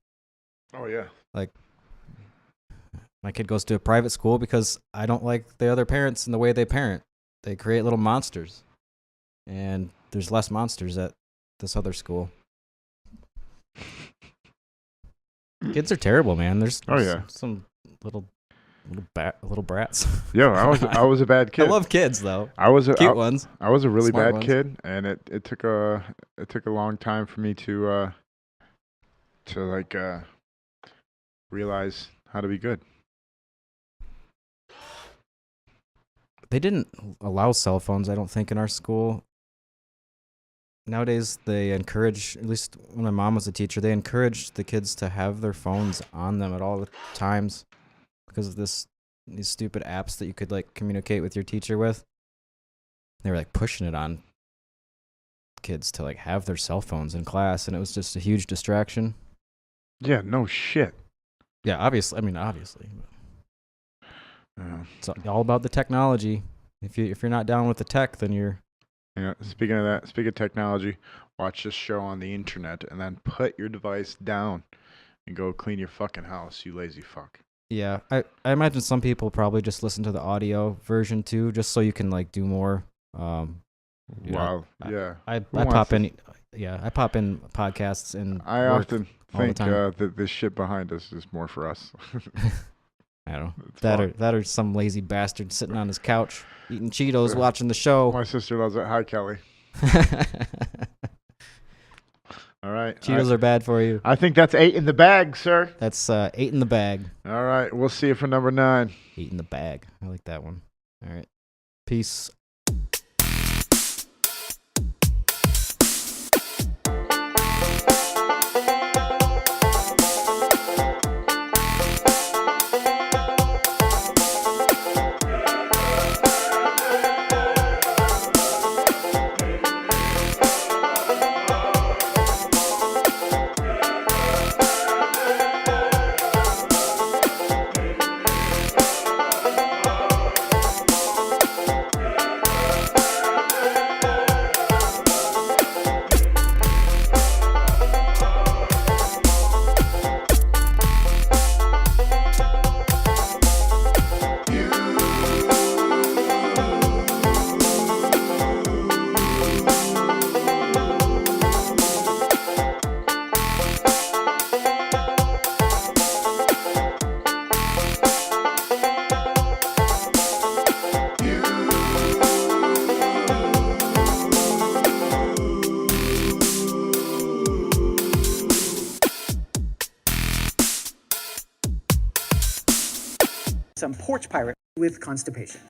Oh yeah. Like my kid goes to a private school because I don't like the other parents and the way they parent. They create little monsters. And there's less monsters at this other school. Kids are terrible, man. There's some little brats. Yo, I was a bad kid. I love kids though. I was cute ones. I was a really Smart bad ones. kid, and it took a long time for me to realize how to be good. They didn't allow cell phones, I don't think, in our school. Nowadays, they encourage, at least when my mom was a teacher, they encouraged the kids to have their phones on them at all times because of these stupid apps that you could like communicate with your teacher with. They were like pushing it on kids to like have their cell phones in class, and it was just a huge distraction. Yeah, no shit. Yeah, obviously. I mean, obviously. It's all about the technology. If you're not down with the tech, then you're. Yeah. Speaking of technology, watch this show on the internet and then put your device down and go clean your fucking house, you lazy fuck. Yeah, I imagine some people probably just listen to the audio version too, just so you can like do more. Wow. Yeah. I pop in. Yeah, I pop in podcasts and I often all the think time. that this shit behind us is more for us. I don't know. It's That fun. or some lazy bastard sitting on his couch eating Cheetos watching the show. My sister loves it. Hi, Kelly. All right. Cheetos are bad for you. I think that's 8 in the bag, sir. That's 8 in the bag. All right. We'll see you for number 9. 8 in the bag. I like that one. All right. Peace. Some porch pirate with constipation.